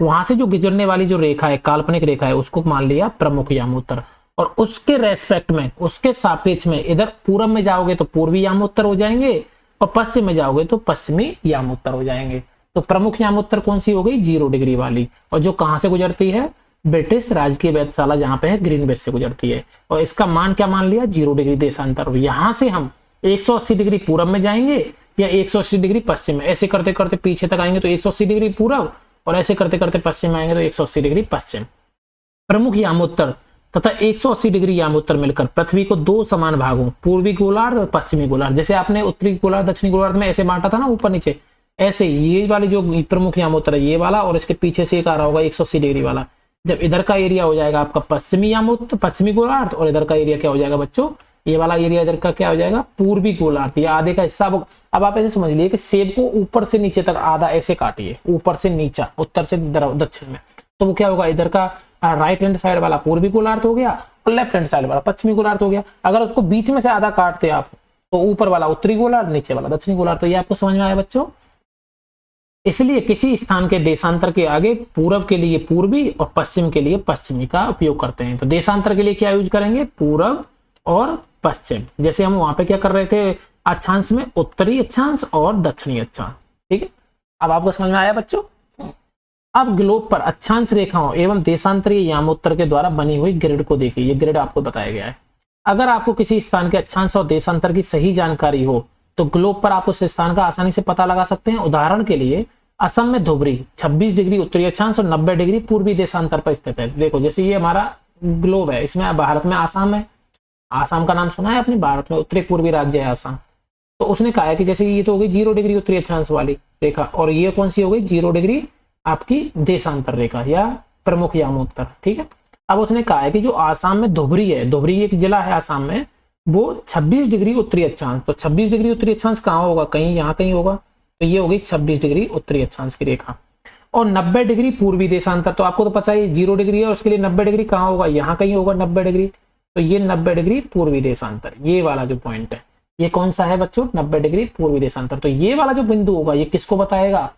वहां से जो गुजरने वाली जो रेखा है, काल्पनिक रेखा है, उसको मान लिया प्रमुख यामोत्तर। और उसके रेस्पेक्ट में, उसके सापेक्ष में, इधर पूरब में जाओगे तो पूर्वी यामोत्तर हो जाएंगे, और पश्चिम में जाओगे तो पश्चिमी यामोत्तर हो जाएंगे। तो प्रमुख यामोत्तर कौन सी हो गई, 0 डिग्री वाली, और जो कहां से गुजरती है, ब्रिटिश राजकीय वेधशाला जहां पे है, ग्रीनविच से गुजरती है। और इसका मान क्या मान लिया, 0 डिग्री देशांतर। यहां से हम 180 डिग्री पूरब में जाएंगे या 180 डिग्री पश्चिम में, ऐसे करते करते पीछे तक आएंगे तो 180 डिग्री पूरब, और ऐसे करते करते पश्चिम में आएंगे तो 180 डिग्री पश्चिम। प्रमुख यामोत्तर तथा 180 डिग्री यामोत्तर मिलकर पृथ्वी को 2 समान भागों, पूर्वी गोलार्ध और पश्चिमी गोलार्ध, जैसे आपने उत्तरी गोलार्ध दक्षिणी गोलार्ध में ऐसे बांटा था ना ऊपर नीचे, ऐसे ये वाली जो प्रमुख यामोत्तर है ये वाला, और इसके पीछे से एक आ रहा होगा 180 डिग्री वाला। जब इधर का एरिया हो जाएगा आपका पश्चिमी यामोत्तर, पश्चिमी गोलार्ध, और इधर का एरिया क्या हो जाएगा बच्चों, ये वाला एरिया इधर का क्या हो जाएगा, पूर्वी गोलार्ध, या आधे का हिस्सा। अब आप ऐसे समझ लिए कि सेब को ऊपर से नीचे तक आधा ऐसे काटिए, ऊपर से नीचा, उत्तर से दक्षिण में, तो वो क्या होगा, इधर का राइट हैंड साइड वाला पूर्वी गोलार्ध हो गया, और लेफ्ट हैंड साइड वाला पश्चिमी गोलार्ध हो गया। अगर उसको बीच में से आधा काटते आप, तो ऊपर वाला उत्तरी गोलार्ध, नीचे वाला दक्षिणी गोलार्ध। तो ये आपको समझ में आया बच्चों। इसलिए किसी स्थान के देशांतर के आगे पूरब के लिए पूर्वी और पश्चिम के लिए पश्चिमी का उपयोग करते हैं। तो देशांतर के लिए क्या यूज करेंगे, पूरब और पश्चिम। जैसे हम वहां पे क्या कर रहे थे अक्षांश में, उत्तरी अक्षांश और दक्षिणी अक्षांश। ठीक है, अब आपको समझ में आया बच्चों। अब ग्लोब पर अक्षांश रेखाओं एवं देशांतरीय यामोत्तर के द्वारा बनी हुई ग्रिड को देखिए। ये ग्रिड आपको बताया गया है। अगर आपको किसी स्थान के अक्षांश और देशांतर की सही जानकारी हो तो ग्लोब पर आप उस स्थान का आसानी से पता लगा सकते हैं। उदाहरण के लिए असम में धुबरी 26 डिग्री उत्तरी अक्षांश और 90 डिग्री पूर्वी देशांतर पर स्थित है। देखो जैसे ये हमारा ग्लोब है, इसमें भारत में आसाम है, आसाम का नाम सुना है अपने, भारत में उत्तरी पूर्वी राज्य है आसाम। तो उसने कहा है कि जैसे ये तो हो गई 0 डिग्री उत्तरी अक्षांश वाली रेखा, और ये कौन सी हो गई 0 डिग्री आपकी देशांतर रेखा या प्रमुख यामोत्तर। ठीक है, अब उसने कहा है कि जो आसाम में धुबरी है, धुबरी एक जिला है आसाम में, वो 26 डिग्री उत्तरी अक्षांश, तो 26 डिग्री उत्तरी अक्षांश कहाँ होगा, कहीं यहाँ कहीं होगा, तो ये होगी 26 डिग्री उत्तरी अक्षांश की रेखा। और 90 डिग्री पूर्वी देशांतर, तो आपको तो पता है 0 डिग्री है, उसके लिए 90 डिग्री कहाँ होगा, यहाँ कहीं होगा 90 डिग्री, तो ये 90 डिग्री पूर्वी देशांतर, ये वाला जो पॉइंट है ये कौन सा है बच्चों, 90 डिग्री पूर्वी देशांतर। तो ये वाला जो बिंदु होगा ये किसको बताएगा,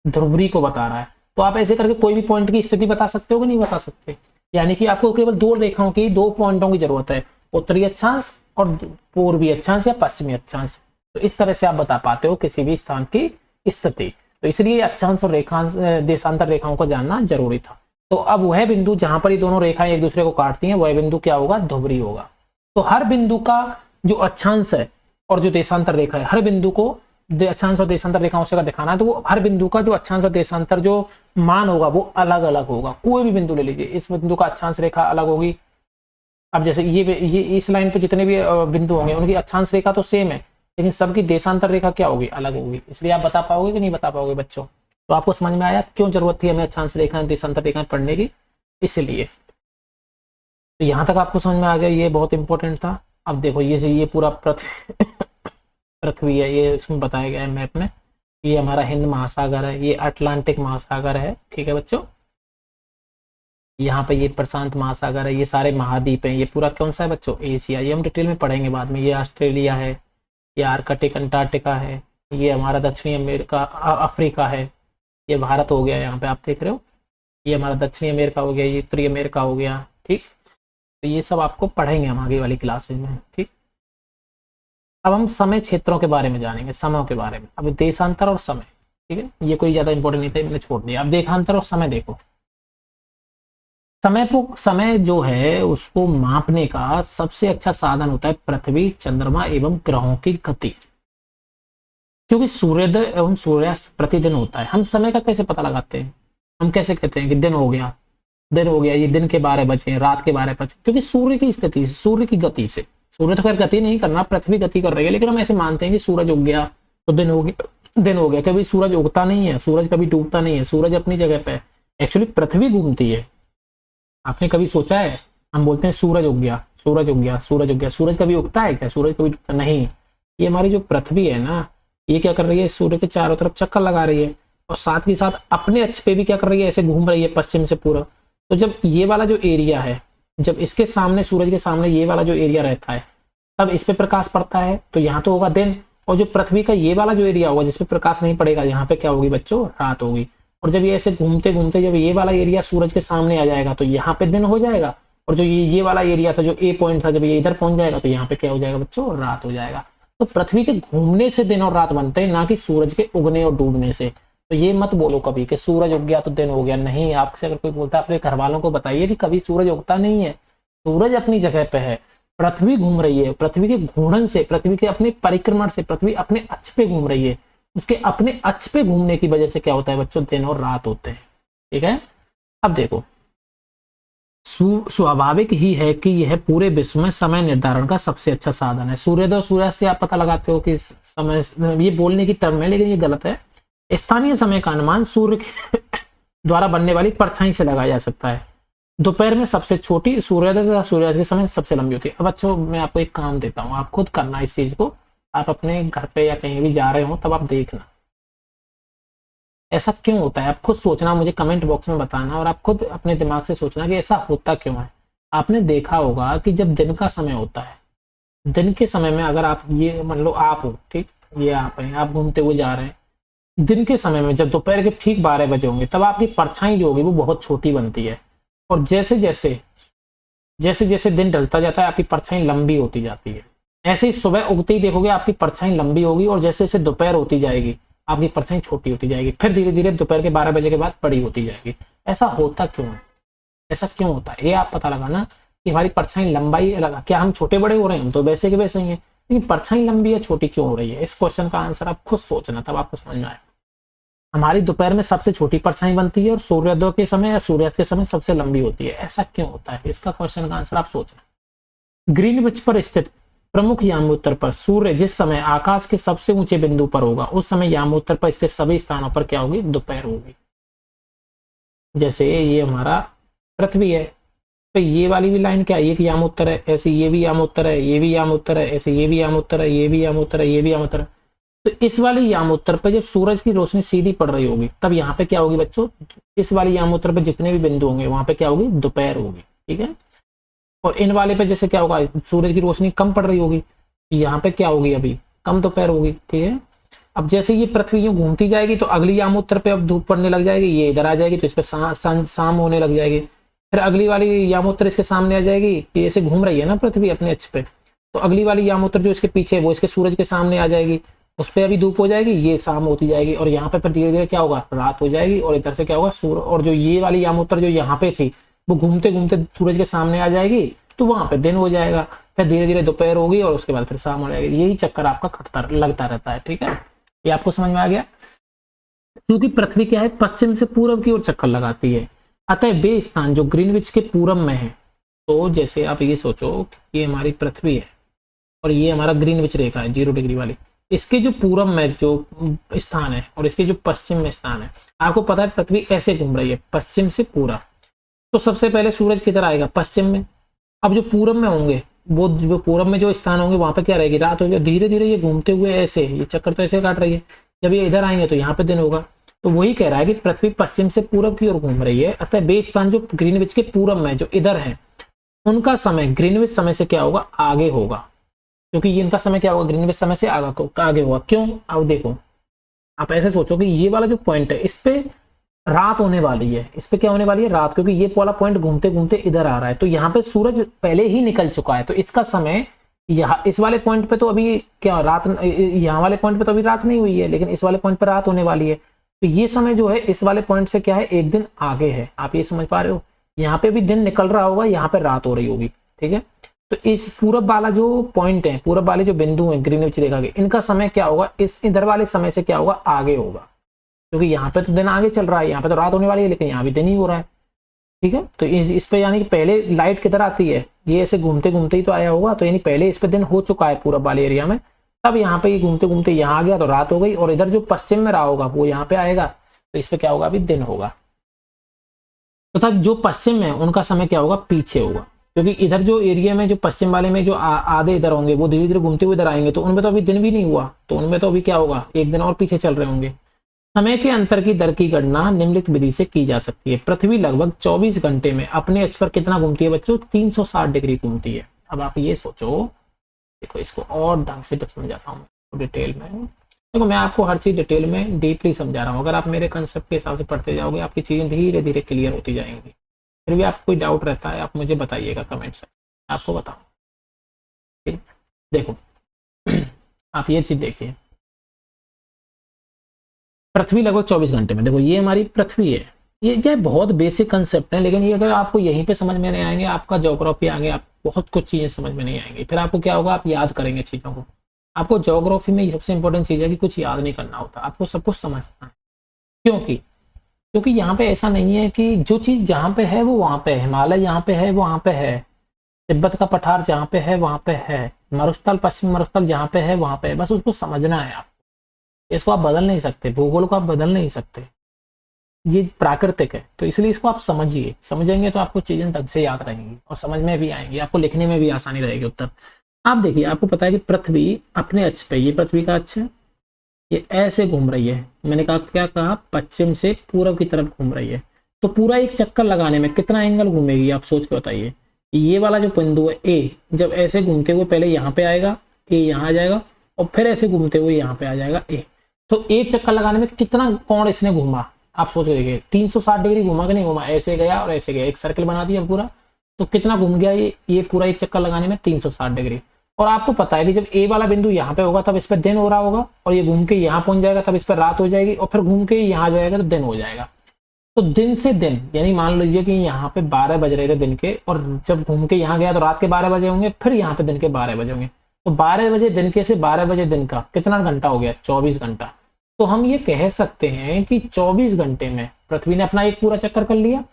ध्रुवरी को बता रहा है। तो आप ऐसे करके कोई भी पॉइंट की स्थिति बता सकते हो कि नहीं बता सकते, यानी कि आपको केवल 2 रेखाओं की, 2 पॉइंटों की जरूरत है, उत्तरी अक्षांश और पूर्वी अक्षांश या पश्चिमी अक्षांश। तो इस तरह से आप बता पाते हो किसी भी स्थान की स्थिति। तो इसलिए अक्षांश और रेखांश देशांतर रेखाओं को जानना जरूरी था। तो अब वह बिंदु जहां पर ये दोनों रेखाएं एक दूसरे को काटती हैं, वह बिंदु क्या होगा, ध्रुवरी होगा। तो हर बिंदु का जो अक्षांश है और जो देशांतर रेखा है, हर बिंदु को अक्षांश और देशांतर रेखाओं से अगर दिखाना है तो वो हर बिंदु का जो अक्षांश और देशांतर जो मान होगा वो अलग अलग होगा। कोई भी बिंदु ले लीजिए, इस बिंदु का अक्षांश रेखा अलग होगी। अब जैसे ये इस लाइन पे जितने भी बिंदु होंगे उनकी अक्षांश रेखा तो सेम है, लेकिन सबकी देशांतर रेखा क्या होगी, अलग होगी। इसलिए आप बता पाओगे कि नहीं बता पाओगे बच्चों। तो आपको समझ में आया क्यों जरूरत थी हमें अक्षांश रेखाएं देशांतर रेखाएं पढ़ने की, इसलिए। तो यहाँ तक आपको समझ में आ गया, ये बहुत इंपॉर्टेंट था। अब देखो ये पूरा पृथ्वी है, ये इसमें बताया गया है मैप में। ये हमारा हिंद महासागर है, ये अटलांटिक महासागर है, ठीक है बच्चों। यहाँ पे ये प्रशांत महासागर है, ये सारे महाद्वीप हैं। ये पूरा कौन सा है बच्चों, एशिया। ये हम डिटेल में पढ़ेंगे बाद में। ये ऑस्ट्रेलिया है, ये आर्कटिक अंटार्कटिका है, ये हमारा दक्षिणी अमेरिका अफ्रीका है, ये भारत हो गया यहाँ पे आप देख रहे हो, ये हमारा दक्षिणी अमेरिका हो गया, ये उत्तरी अमेरिका हो गया। ठीक, तो ये सब आपको पढ़ेंगे हम आगे वाली क्लासेज में। ठीक, अब हम समय क्षेत्रों के बारे में जानेंगे, समयों के बारे में। अब देशांतर और समय, ठीक है, ये कोई ज्यादा इंपॉर्टेंट नहीं था, मैंने छोड़ दिया। अब देशांतर और समय देखो। समय जो है उसको मापने का सबसे अच्छा साधन होता है पृथ्वी, चंद्रमा एवं ग्रहों की गति, क्योंकि सूर्योदय एवं सूर्यास्त प्रतिदिन होता है। हम समय का कैसे पता लगाते हैं, हम कैसे कहते हैं कि दिन हो गया, ये दिन के 12 बजे, रात के 12 बजे, क्योंकि सूर्य की स्थिति से, सूर्य की गति से, सूर्य तो खैर गति नहीं करना, पृथ्वी गति कर रही है, लेकिन हम ऐसे मानते हैं कि सूरज उग गया तो दिन हो गया, दिन हो गया। कभी सूरज उगता नहीं है, सूरज कभी डूबता नहीं है, सूरज अपनी जगह पे है। एक्चुअली पृथ्वी घूमती है। आपने कभी सोचा है, हम बोलते हैं सूरज उग गया, सूरज उग गया, सूरज उग गया, सूरज कभी उगता है क्या? सूरज कभी डूबता नहीं। ये हमारी जो पृथ्वी है ना, ये क्या कर रही है, सूर्य के चारों तरफ चक्कर लगा रही है, और साथ ही साथ अपने अक्ष पे भी क्या कर रही है, ऐसे घूम रही है पश्चिम से पूर्व। तो जब ये वाला जो एरिया है, जब इसके सामने, सूरज के सामने ये वाला जो एरिया रहता है, तब इस पे प्रकाश पड़ता है, तो यहाँ तो होगा दिन। और जो पृथ्वी का ये वाला जो एरिया होगा जिसपे प्रकाश नहीं पड़ेगा, यहाँ पे क्या होगी बच्चों, रात होगी। और जब ये ऐसे घूमते घूमते जब ये वाला एरिया सूरज के सामने आ जाएगा तो यहाँ पे दिन हो जाएगा, और जो ये वाला एरिया था, जो ए पॉइंट था, जब ये इधर पहुंच जाएगा तो यहाँ पे क्या हो जाएगा बच्चों, रात हो जाएगा। तो पृथ्वी के घूमने से दिन और रात बनते हैं, ना कि सूरज के उगने और डूबने से। तो ये मत बोलो कभी कि सूरज उग गया तो दिन हो गया। नहीं, आपसे अगर कोई बोलता है अपने घर वालों को बताइए कि कभी सूरज उगता नहीं है, सूरज अपनी जगह पे है, पृथ्वी घूम रही है। पृथ्वी के घूर्णन से, पृथ्वी के अपने परिक्रमण से पृथ्वी अपने अक्ष पे घूम रही है। उसके अपने अक्ष पे घूमने की वजह से क्या होता है बच्चों, दिन और रात होते हैं। ठीक है, अब देखो, स्वाभाविक ही है कि यह पूरे विश्व में समय निर्धारण का सबसे अच्छा साधन है। सूर्योदय और सूर्यास्त से आप पता लगाते हो कि समय, ये बोलने की टर्म है लेकिन ये गलत है। स्थानीय समय का अनुमान सूर्य के द्वारा बनने वाली परछाई से लगाया जा सकता है। दोपहर में सबसे छोटी, सूर्योदय तथा सूर्यास्त के समय सबसे लंबी होती है। अब बच्चों, मैं आपको एक काम देता हूँ, आप खुद करना इस चीज को। आप अपने घर पे या कहीं भी जा रहे हो तब आप देखना ऐसा क्यों होता है। आप खुद सोचना, मुझे कमेंट बॉक्स में बताना, और आप खुद अपने दिमाग से सोचना कि ऐसा होता क्यों है। आपने देखा होगा कि जब दिन का समय होता है, दिन के समय में अगर आप, ये मान लो आप हो, ठीक, ये आप हैं, आप घूमते हुए जा रहे हैं, दिन के समय में जब दोपहर के ठीक 12 बजे होंगे तब आपकी परछाई जो होगी वो बहुत छोटी बनती है। और जैसे जैसे जैसे जैसे दिन ढलता जाता है आपकी परछाई लंबी होती जाती है। ऐसे ही सुबह उगते ही देखोगे आपकी परछाई लंबी होगी, और जैसे जैसे दोपहर होती जाएगी आपकी परछाई छोटी होती जाएगी, फिर धीरे धीरे दोपहर के 12 बजे के बाद बड़ी होती जाएगी। ऐसा होता क्यों है, ऐसा क्यों होता है, ये आप पता लगाना कि हमारी परछाई लंबाई अलग, क्या हम छोटे बड़े हो रहे हैं, हम तो वैसे के वैसे ही हैं, लेकिन परछाई लंबी या छोटी क्यों हो रही है। इस क्वेश्चन का आंसर आप खुद सोचना, तब आपको समझ में आएगा। हमारी दोपहर में सबसे छोटी परछाई बनती है और सूर्योदय के समय या सूर्यास्त के समय सबसे लंबी होती है। ऐसा क्यों होता है, इसका क्वेश्चन का आंसर आप सोचना। ग्रीनविच पर स्थित प्रमुख यामोत्तर पर सूर्य जिस समय आकाश के सबसे ऊंचे बिंदु पर होगा, उस समय यामोत्तर पर स्थित सभी स्थानों पर क्या होगी, दोपहर होगी। जैसे ये हमारा पृथ्वी है, तो ये वाली भी लाइन क्या है, एक यामोत्तर है, ऐसे ये भी यामोत्तर है, ये भी यामोत्तर है, ऐसे ये भी यामोत्तर है, ये भी यामोत्तर है, ये भी यामोत्तर है। तो इस वाली यामोत्तर पर जब सूरज की रोशनी सीधी पड़ रही होगी तब यहाँ पे क्या होगी बच्चों, इस वाली यामोत्तर पर जितने भी बिंदु होंगे वहां पे क्या होगी, दोपहर होगी। ठीक है, और इन वाले पे जैसे क्या होगा, सूरज की रोशनी कम पड़ रही होगी, यहाँ पे क्या होगी, अभी कम दोपहर होगी। ठीक है, अब जैसे ये पृथ्वी यूं घूमती जाएगी तो अगली यामोत्तर पे अब धूप पड़ने लग जाएगी, ये इधर आ जाएगी तो इस पे शाम होने लग जाएगी। फिर अगली वाली यामोत्तर इसके सामने आ जाएगी, ये ऐसे घूम रही है ना पृथ्वी अपने अक्ष पे, तो अगली वाली यामोत्तर जो इसके पीछे वो इसके सूरज के सामने आ जाएगी, उस पर अभी धूप हो जाएगी, ये शाम होती जाएगी, और यहाँ पे फिर धीरे धीरे क्या होगा, रात हो जाएगी, और इधर से क्या होगा, सूर्य, और जो ये वाली यामोत्तर जो यहाँ पे थी वो घूमते घूमते सूरज के सामने आ जाएगी, तो वहां पे दिन हो जाएगा, फिर धीरे धीरे दोपहर होगी, और उसके बाद फिर शाम हो जाएगी। यही चक्कर आपका खटता लगता रहता है। ठीक है, ये आपको समझ में आ गया। क्योंकि पृथ्वी क्या है, पश्चिम से पूर्व की ओर चक्कर लगाती है, अतः वे स्थान जो ग्रीनविच के पूरब में है, तो जैसे आप ये सोचो कि ये हमारी पृथ्वी है और ये हमारा ग्रीनविच रेखा है 0 डिग्री वाली, इसके जो पूरब में जो स्थान है और इसके जो पश्चिम में स्थान है, आपको पता है पृथ्वी ऐसे घूम रही है पश्चिम से पूरा, तो सबसे पहले सूरज किधर आएगा, पश्चिम में। अब जो पूरब में होंगे, वो जो पूरब में जो स्थान होंगे वहां पे क्या रहेगी, रात होगी। धीरे धीरे ये घूमते हुए ऐसे, ये चक्कर तो ऐसे काट रही है, जब ये इधर आएंगे तो यहाँ पे दिन होगा। तो वही कह रहा है कि पृथ्वी पश्चिम से पूरब की ओर घूम रही है, अतः वे स्थान जो ग्रीनविच के पूरब में जो इधर है उनका समय ग्रीनविच समय से क्या होगा, आगे होगा, क्योंकि इनका समय क्या होगा, ग्रीनविच समय से आगे होगा। क्यों, अब देखो, आप ऐसे सोचो कि ये वाला जो पॉइंट है इस पे रात होने वाली है, इस पे क्या होने वाली है, रात, क्योंकि ये वाला पॉइंट घूमते घूमते इधर आ रहा है, तो यहाँ पे सूरज पहले ही निकल चुका है, तो इसका समय यहाँ इस वाले पॉइंट पे तो अभी क्या रात, यहाँ वाले पॉइंट पे तो अभी रात नहीं हुई है, लेकिन इस वाले पॉइंट पे रात होने वाली है। तो ये समय जो है इस वाले पॉइंट से क्या है, एक दिन आगे है। आप ये समझ पा रहे हो, यहाँ पे भी दिन निकल रहा होगा, यहाँ पे रात हो रही होगी। ठीक है, तो इस पूरब वाला जो पॉइंट है, पूरब वाले जो बिंदु है ग्रीनविच रेखा के, इनका समय क्या होगा, इस इधर वाले समय से क्या होगा, आगे होगा, क्योंकि यहाँ पे तो दिन आगे चल रहा है, यहाँ पे तो रात होने वाली है, लेकिन यहाँ भी दिन ही हो रहा है। ठीक है। तो इस पे यानी कि पहले लाइट किधर आती है, ये ऐसे घूमते घूमते ही तो आया होगा, तो यानी पहले इस पे दिन हो चुका है पूरा वाले एरिया में, तब यहाँ पे ये घूमते घूमते यहाँ आ गया तो रात हो गई, और इधर जो पश्चिम में रहा होगा वो यहाँ पे आएगा, तो इस पे क्या होगा, अभी दिन होगा। तो तब जो पश्चिम में उनका समय क्या होगा, पीछे होगा, क्योंकि इधर जो एरिया में जो पश्चिम वाले में जो आधे इधर होंगे वो धीरे धीरे घूमते हुए इधर आएंगे, तो उनमें तो अभी दिन भी नहीं हुआ, तो उनमें तो अभी क्या होगा, एक दिन और पीछे चल रहे होंगे। समय के अंतर की दर की गणना निम्नलिखित विधि से की जा सकती है। पृथ्वी लगभग 24 घंटे में अपने अक्ष पर कितना घूमती है बच्चों, 360 डिग्री घूमती है। अब आप ये सोचो, देखो इसको और ढंग से समझाता हूँ डिटेल में। देखो मैं आपको हर चीज डिटेल में डीपली समझा रहा हूँ, अगर आप मेरे कंसेप्ट के हिसाब से पढ़ते जाओगे आपकी चीजें धीरे धीरे क्लियर होती जाएंगी। फिर भी आपको कोई डाउट रहता है आप मुझे बताइएगा कमेंट से, आपको बताऊँ। देखो आप ये चीज देखिए, पृथ्वी लगभग 24 घंटे में, देखो ये हमारी पृथ्वी है, ये क्या बहुत बेसिक कंसेप्ट है, लेकिन ये अगर आपको यहीं पे समझ में नहीं आएंगे, आपका ज्योग्राफी आगे आप बहुत कुछ चीजें समझ में नहीं आएंगी, फिर आपको क्या होगा, आप याद करेंगे चीजों को। आपको ज्योग्राफी में सबसे इंपॉर्टेंट चीज है कि कुछ याद नहीं करना होता, आपको सब कुछ समझना है। क्योंकि यहाँ पे ऐसा नहीं है कि जो चीज जहाँ पे है वो वहां पे है, हिमालय यहाँ पे है वो वहां पे है, तिब्बत का पठार जहाँ पे है वहां पे है, मरुस्थल पश्चिम मरुस्थल जहाँ पे है वहां पे है, बस उसको समझना है आप। इसको आप बदल नहीं सकते, भूगोल को आप बदल नहीं सकते, ये प्राकृतिक है, तो इसलिए इसको आप समझिए, समझेंगे तो आपको चीजें ढंग से याद रहेंगी और समझ में भी आएंगी, आपको लिखने में भी आसानी रहेगी उत्तर। आप देखिए, आपको पता है कि पृथ्वी अपने अक्ष पे, ये पृथ्वी का अक्ष है, ये ऐसे घूम रही है, मैंने कहा क्या कहा, पश्चिम से पूर्व की तरफ घूम रही है, तो पूरा एक चक्कर लगाने में कितना एंगल घूमेगी, आप सोच के बताइए। ये वाला जो बिंदु है ए, जब ऐसे घूमते हुए पहले यहाँ पे आएगा, ए यहाँ आ जाएगा, और फिर ऐसे घूमते हुए यहाँ पे आ जाएगा ए, तो एक चक्कर लगाने में कितना कोण इसने घूमा, आप सोच के देखिए। 360 डिग्री घूमा कि नहीं घूमा, ऐसे गया और ऐसे गया, एक सर्कल बना दिया पूरा, तो कितना घूम गया ये पूरा एक चक्कर लगाने में 360 डिग्री। और आपको पता है कि जब ए वाला बिंदु यहाँ पे होगा तब इस पर दिन हो रहा होगा, और ये घूम के यहाँ पहुंच जाएगा तब इस पर रात हो जाएगी, और फिर घूम के यहाँ जाएगा तो दिन हो जाएगा। तो दिन से दिन, यानी मान लीजिए कि यहाँ पे 12 बज रहे थे दिन के, और जब घूम के यहाँ गया तो रात के 12 बजे होंगे, फिर यहाँ पे दिन के 12 बजे होंगे, तो 12 बजे दिन के से 12 बजे दिन का कितना घंटा हो गया, 24 घंटा। तो हम ये कह सकते हैं कि 24 घंटे में पृथ्वी ने अपना एक पूरा चक्कर कर लिया,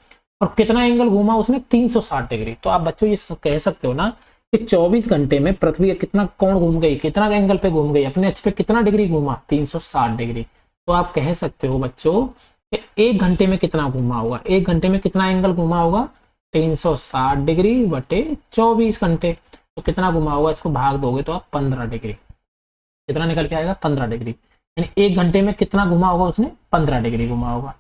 और कितना एंगल घूमा उसने, 360 डिग्री। तो आप बच्चों ये कह सकते हो ना कि 24 घंटे में पृथ्वी कितना कोण घूम गई, कितना एंगल पे घूम गई, अपने अक्ष पे कितना डिग्री घूमा, 360 डिग्री। तो आप कह सकते हो बच्चों कि एक घंटे में कितना घूमा होगा, एक घंटे में कितना एंगल घूमा होगा, 360 डिग्री बटे 24 घंटे, तो कितना घुमा होगा, इसको भाग दोगे तो आप 15 डिग्री, कितना निकल के आएगा, 15 डिग्री। यानी एक घंटे में कितना घुमा होगा उसने, 15 डिग्री घुमा होगा।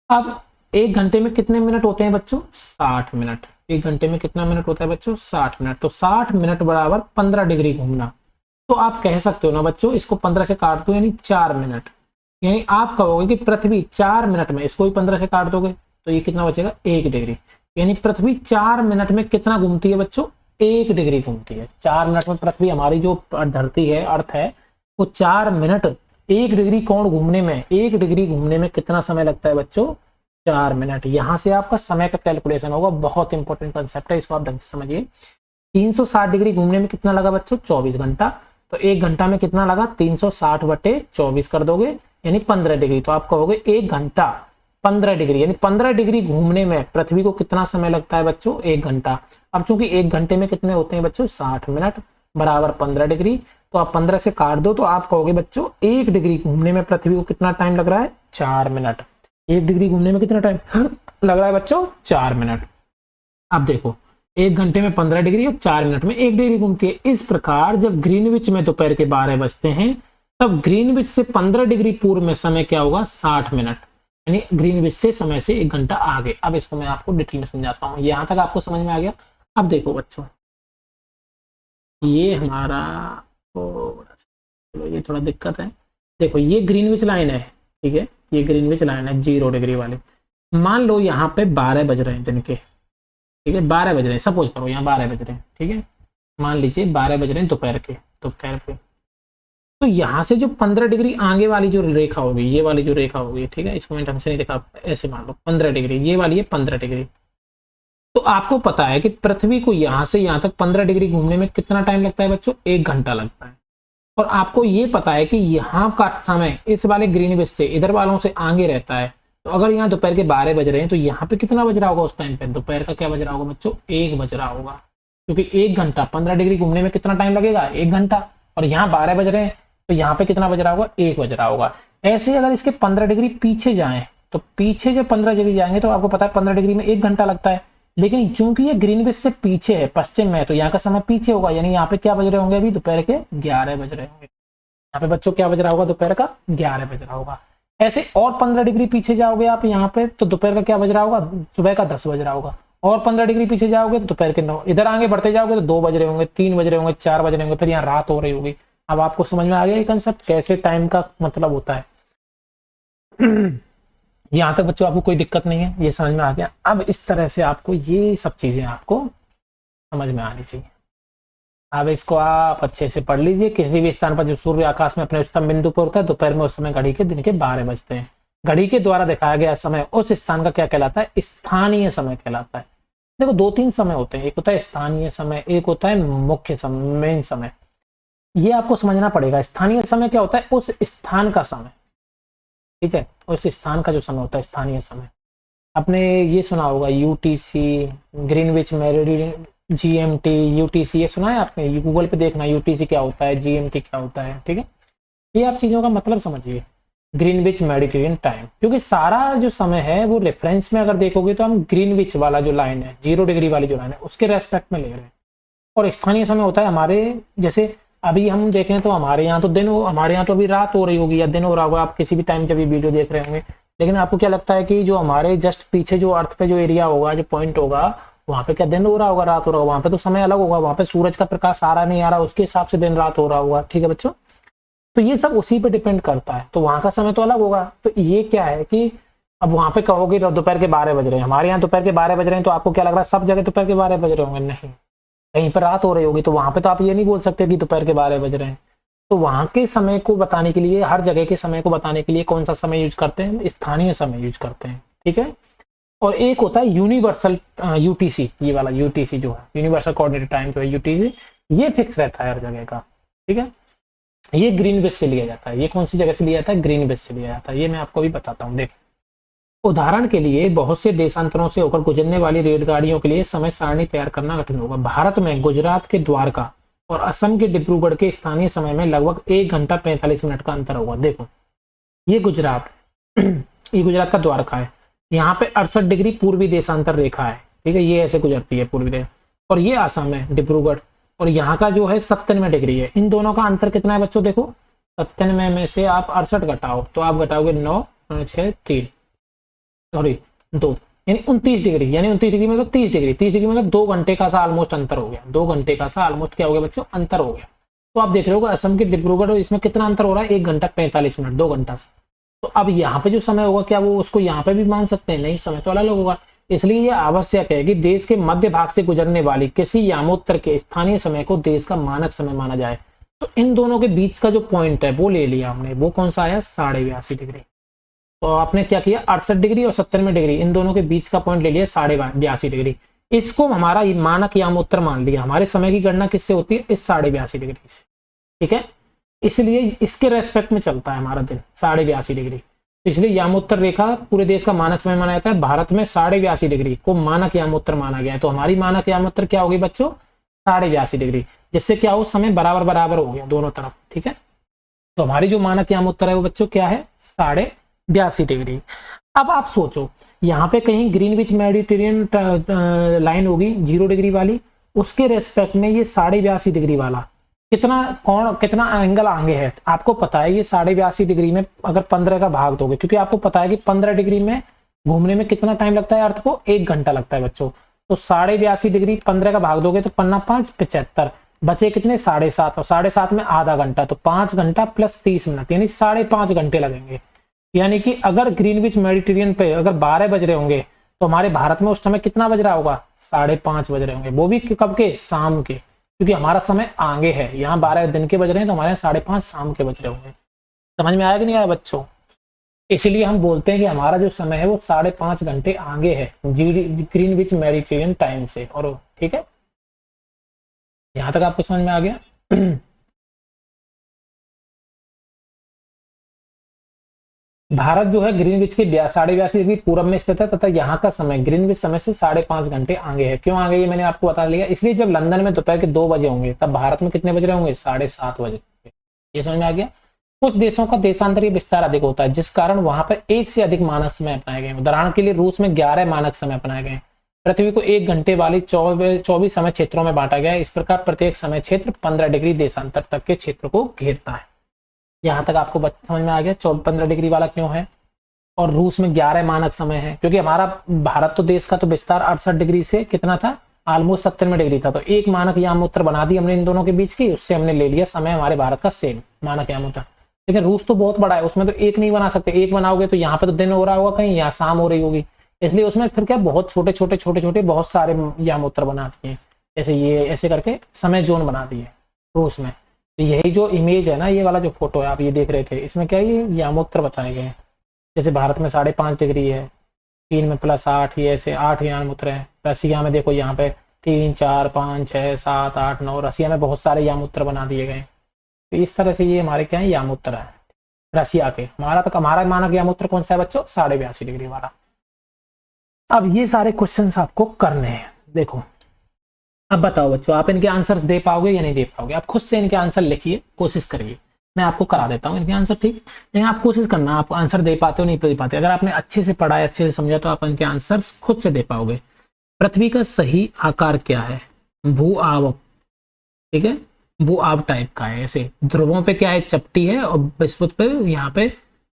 अब एक घंटे में कितने मिनट होते हैं बच्चों, 60 मिनट। एक घंटे में कितना मिनट होता है बच्चों, 60 मिनट। तो 60 मिनट बराबर 15 डिग्री घूमना। तो आप कह सकते हो ना बच्चों, इसको 15 से काट दो यानी 4 मिनट, यानी आप कहोगे कि पृथ्वी 4 मिनट में, इसको भी 15 से काट दोगे तो ये कितना बचेगा, 1 डिग्री। यानी पृथ्वी 4 मिनट में कितना घूमती है बच्चों, 1 डिग्री घूमती है। 4 मिनट में पृथ्वी, हमारी जो धरती है, अर्थ है, वो 4 मिनट 1 डिग्री कोण घूमने में, 1 डिग्री घूमने में कितना समय लगता है बच्चों, 4 मिनट। यहां से आपका समय का कैलकुलेशन होगा, बहुत इंपॉर्टेंट कंसेप्ट है, इसको आप ढंग से समझिए। 360 डिग्री घूमने में कितना लगा बच्चों, 24 घंटा। तो 1 घंटा में कितना लगा, 360 बटे 24 कर दोगे यानी 15 डिग्री। तो आप कहोगे 1 घंटा 15 डिग्री, यानी 15 डिग्री घूमने में पृथ्वी को कितना समय लगता है बच्चों, 1 घंटा। अब चूंकि 1 घंटे में कितने होते हैं बच्चों, 60 मिनट बराबर 15 डिग्री। तो आप 15 से काट दो तो आप कहोगे बच्चों 1 डिग्री घूमने में पृथ्वी को कितना टाइम लग रहा है, 4 मिनट। 1 डिग्री घूमने में कितना टाइम लग रहा है बच्चों, 4 मिनट। अब देखो 1 घंटे में 15 डिग्री और 4 मिनट में 1 डिग्री घूमती है। इस प्रकार जब ग्रीनविच में दोपहर के 12 बजते हैं तब ग्रीनविच से 15 डिग्री पूर्व में समय क्या होगा, 60 मिनट, यानी ग्रीनविच से समय से 1 घंटा आगे। अब इसको मैं आपको डिटेल में समझाता हूँ, यहां तक आपको समझ में आ गया। अब देखो बच्चों, ये हमारा ये थोड़ा दिक्कत है। देखो ये ग्रीनविच लाइन है, ठीक है, ये ग्रीनविच लाइन है 0 डिग्री वाली। मान लो यहाँ पे 12 बज रहे हैं दिन के, ठीक है, 12 बज रहे हैं, सपोज करो यहाँ 12 बज रहे हैं, ठीक है, मान लीजिए 12 बज रहे हैं दोपहर के, दोपहर पे। तो यहाँ से जो 15 डिग्री आगे वाली जो रेखा होगी, ये वाली जो रेखा होगी, ठीक है, इसको मैंने ढंग से नहीं देखा, ऐसे मान लो 15 डिग्री, ये वाली है 15 डिग्री। तो आपको पता है कि पृथ्वी को यहाँ से यहाँ तक 15 डिग्री घूमने में कितना टाइम लगता है बच्चों, 1 घंटा लगता है। और आपको ये पता है कि यहाँ का समय इस वाले ग्रीनविच से इधर वालों से आगे रहता है, तो अगर यहाँ दोपहर के 12 बज रहे हैं तो यहाँ पे कितना बज रहा होगा उस टाइम पे? दोपहर का क्या बज रहा होगा बच्चों? 1 बज रहा होगा, क्योंकि 1 घंटा 15 डिग्री घूमने में कितना टाइम लगेगा? 1 घंटा। और यहाँ 12 बज रहे हैं तो यहाँ पे कितना बज रहा होगा? 1 बज रहा होगा। ऐसे अगर इसके 15 डिग्री पीछे जाएं तो पीछे जब 15 डिग्री जाएंगे तो आपको पता है 15 डिग्री में 1 घंटा लगता है, लेकिन चूंकि ये ग्रीनविच से पीछे है, पश्चिम में है, तो यहाँ का समय पीछे होगा, यानी यहाँ पे क्या बज रहे होंगे? अभी दोपहर के 11 बज रहे होंगे। यहाँ पे बच्चों क्या बज रहा होगा? दोपहर का 11 बज रहा होगा। ऐसे और 15 डिग्री पीछे जाओगे आप यहाँ पे तो दोपहर का क्या बज रहा होगा? सुबह का 10 बज रहा होगा। और 15 डिग्री पीछे जाओगे तो दोपहर के 9। इधर आगे बढ़ते जाओगे तो 2 बज रहे होंगे, 3 बज रहे होंगे, 4 बज रहे होंगे, फिर यहाँ रात हो रही होगी। अब आपको समझ में आ गया ये कंसेप्ट कैसे टाइम का मतलब होता है? यहाँ तक बच्चों आपको कोई दिक्कत नहीं है, ये समझ में आ गया। अब इस तरह से आपको ये सब चीजें आपको समझ में आनी चाहिए। अब इसको आप अच्छे से पढ़ लीजिए। किसी भी स्थान पर जो सूर्य आकाश में अपने उच्चतम बिंदु पर होता है दोपहर में, उस समय घड़ी के दिन के 12 बजते हैं। घड़ी के द्वारा दिखाया गया समय उस स्थान का क्या कहलाता है? स्थानीय समय कहलाता है। देखो 2-3 समय होते हैं, एक होता है स्थानीय समय, एक होता है मुख्य समय, मेन समय। ये आपको समझना पड़ेगा। स्थानीय समय क्या होता है? उस स्थान का समय, ठीक है, उस स्थान का जो समय होता है स्थानीय समय। आपने ये सुना होगा UTC, Greenwich meridian, GMT, UTC, ये सुना है आपने? ये गूगल पे देखना यूटीसी क्या होता है, जीएमटी क्या होता है, ठीक है। ये आप चीजों का मतलब समझिए, ग्रीनविच मेडिटेरियन टाइम, क्योंकि सारा जो समय है वो रेफरेंस में अगर देखोगे तो हम ग्रीनविच वाला जो लाइन है, 0 डिग्री वाली जो लाइन है, उसके रेस्पेक्ट में ले रहे हैं। और स्थानीय समय होता है हमारे, जैसे अभी हम देखें तो हमारे यहाँ तो दिन, हमारे यहाँ तो अभी रात हो रही होगी या दिन हो रहा होगा, आप किसी भी टाइम जब ये वीडियो देख रहे होंगे। लेकिन आपको क्या लगता है कि जो हमारे जस्ट पीछे जो अर्थ पे जो एरिया होगा, जो पॉइंट होगा, वहां पे क्या दिन हो रहा होगा, रात हो रहा होगा? वहां पे तो समय अलग होगा, वहां पे सूरज का प्रकाश आ रहा नहीं आ रहा, उसके हिसाब से दिन रात हो रहा होगा, ठीक है बच्चों। तो ये सब उसी पे डिपेंड करता है, तो वहां का समय तो अलग होगा। तो ये क्या है कि अब वहां पे कहोगे दोपहर के 12 बज रहे हैं, हमारे यहाँ दोपहर के 12 बज रहे हैं, तो आपको क्या लग रहा है सब जगह दोपहर के 12 बज रहे होंगे? नहीं, कहीं पर रात हो रही होगी, तो वहां पे तो आप ये नहीं बोल सकते कि दोपहर के 12 बज रहे हैं। तो वहां के समय को बताने के लिए, हर जगह के समय को बताने के लिए कौन सा समय यूज करते हैं? स्थानीय समय यूज करते हैं, ठीक है। और एक होता है यूनिवर्सल यूटीसी, ये वाला यूटीसी जो है यूनिवर्सल कोऑर्डिनेट टाइम जो है यूटीसी, ये फिक्स रहता है हर जगह का, ठीक है। ये ग्रीनविच से लिया जाता है। ये कौन सी जगह से लिया जाता है? ग्रीनविच से लिया जाता है। ये मैं आपको भी बताता हूँ। देख, उदाहरण के लिए बहुत से देशांतरों से होकर गुजरने वाली रेलगाड़ियों के लिए समय सारणी तैयार करना कठिन होगा। भारत में गुजरात के द्वारका और असम के डिब्रूगढ़ के स्थानीय समय में लगभग 1 घंटा 45 मिनट का अंतर होगा। देखो ये गुजरात ये गुजरात का द्वारका है, यहाँ पे 68 डिग्री पूर्वी देशांतर रेखा है, ठीक है, ये ऐसे गुजरती है पूर्वी रेखा। और ये असम है डिब्रूगढ़, और यहाँ का जो है 97 डिग्री है। इन दोनों का अंतर कितना है बच्चों? देखो 97 में से आप 68 घटाओ तो आप घटाओगे 9, 6, 3, सॉरी 2, यानी 29 डिग्री, यानी 29 डिग्री मतलब 30 डिग्री, 30 डिग्री मतलब 2 घंटे का सा ऑलमोस्ट अंतर हो गया। 2 घंटे का सा ऑलमोस्ट क्या हो गया बच्चों? अंतर हो गया। तो आप देख रहे हो असम के डिब्रूगढ़ और इसमें कितना अंतर हो रहा है? 1 घंटा 45 मिनट, 2 घंटा से। तो अब यहाँ पे जो समय होगा क्या वो उसको यहाँ पे भी मान सकते हैं? नहीं, समय तो अलग होगा। इसलिए ये आवश्यक है कि देश के मध्य भाग से गुजरने वाली किसी यामोत्तर के स्थानीय समय को देश का मानक समय माना जाए। तो इन दोनों के बीच का जो पॉइंट है वो ले लिया हमने, वो कौन सा आया? 82.5 डिग्री। तो आपने क्या किया? 68 डिग्री और 97 डिग्री, इन दोनों के बीच का पॉइंट ले लिया 82.5 डिग्री। इसको हमारा मानक यामोत्तर मान लिया। हमारे समय की गणना किससे होती है? इस 82.5 डिग्री से, ठीक है। इसलिए इसके रेस्पेक्ट में चलता है हमारा दिन 82.5 डिग्री। इसलिए यामोत्तर रेखा पूरे देश का मानक समय माना जाता है। भारत में 82.5 डिग्री को मानक यामोत्तर माना गया है। तो हमारी मानक यामोत्तर क्या होगी बच्चों? 82.5 डिग्री, जिससे क्या हो, समय बराबर बराबर हो गया दोनों तरफ, ठीक है। तो हमारी जो मानक यामोत्तर है वो बच्चों क्या है? 82.5 डिग्री। अब आप सोचो यहाँ पे कहीं ग्रीनविच मेडिटेरियन लाइन होगी 0 डिग्री वाली, उसके रेस्पेक्ट में ये 82.5 डिग्री वाला कितना एंगल आगे है? आपको पता है ये 82.5 डिग्री में अगर 15 का भाग दोगे, क्योंकि आपको पता है कि 15 डिग्री में घूमने में कितना टाइम लगता है अर्थ को? 1 घंटा लगता है बच्चों। तो 82.5 डिग्री 15 का भाग दोगे तो 5 5 75, बचे कितने? 7.5, और 7.5 में आधा घंटा, तो 5 घंटा प्लस 30 मिनट, यानी 5.5 घंटे लगेंगे। यानी कि अगर ग्रीनविच मेडिटेरियन पे अगर 12 बज रहे होंगे तो हमारे भारत में उस समय कितना बज रहा होगा? 5.5 बज रहे होंगे। वो भी कब के? शाम के, क्योंकि हमारा समय आगे है। यहाँ 12 दिन के बज रहे हैं तो हमारे यहाँ 5.5 शाम के बज रहे होंगे। समझ में आया कि नहीं आया बच्चों? इसलिए हम बोलते हैं कि हमारा जो समय है वो 5.5 घंटे आगे है ग्रीनविच मेडिटेरियन टाइम से। और ठीक है, यहाँ तक आपको समझ में आ गया? भारत जो है ग्रीनविच के 82.82 डिग्री पूरब में स्थित है तथा यहाँ का समय ग्रीनविच समय से 5.5 घंटे आगे है। क्यों आगे, ये मैंने आपको बता लिया। इसलिए जब लंदन में दोपहर के 2 बजे होंगे तब भारत में कितने बज रहे होंगे, 7:30 बजे। ये समझ में आ गया। कुछ देशों का देशांतरीय विस्तार अधिक होता है जिस कारण वहां पर एक से अधिक मानक समय अपनाए गए। उदाहरण के लिए रूस में 11 मानक समय अपनाए गए। पृथ्वी को 1 घंटे वाली 24 समय क्षेत्रों में बांटा गया है। इस प्रकार प्रत्येक समय क्षेत्र 15 डिग्री देशांतर तक के क्षेत्र को घेरता है। यहाँ तक आपको समझ में आ गया 15 डिग्री वाला क्यों है। और रूस में 11 मानक समय है क्योंकि हमारा भारत तो देश का तो विस्तार 68 डिग्री से कितना था, ऑलमोस्ट 97 डिग्री था। तो एक मानक यामोत्तर बना दी हमने इन दोनों के बीच की, उससे हमने ले लिया समय हमारे भारत का सेम मानक यामोत्तर। लेकिन रूस तो बहुत बड़ा है, उसमें तो एक नहीं बना सकते। एक बनाओगे तो यहाँ पे तो दिन हो रहा होगा कहीं, यहाँ शाम हो रही होगी, इसलिए उसमें फिर क्या बहुत छोटे छोटे बहुत सारे यामोत्तर बना दिए। जैसे ये ऐसे करके समय जोन बना दिए रूस में। तो यही जो इमेज है ना, ये वाला जो फोटो है आप ये देख रहे थे, इसमें क्या है, ये यामोत्तर बताए गए हैं। जैसे भारत में 5.5 डिग्री है, चीन में +8, ये ऐसे 8 यामोत्तर है। रसिया में देखो यहाँ पे 3, 4, 5, 6, 7, 8, 9, रसिया में बहुत सारे यामोत्तर बना दिए गए। तो इस तरह से ये हमारे क्या है, यामोत्तर है रसिया के। हमारा मानक यामोत्तर कौन सा है बच्चों, 82.5 डिग्री वाला। अब ये सारे क्वेश्चंस आपको करने हैं। देखो अब बताओ बच्चों, आप इनके आंसर्स दे पाओगे या नहीं दे पाओगे। आप खुद से इनके आंसर लिखिए, कोशिश करिए, मैं आपको करा देता हूँ इनके आंसर, ठीक। लेकिन आप कोशिश करना, आप आंसर दे पाते हो नहीं दे पाते। अगर आपने अच्छे से पढ़ा है, अच्छे से समझा, तो आप इनके आंसर्स खुद से दे पाओगे। पृथ्वी का सही आकार क्या है, भू आव, ठीक है, भू आव टाइप का है। ऐसे ध्रुवों पे क्या है, चपटी है, और विषुवत पे यहाँ पे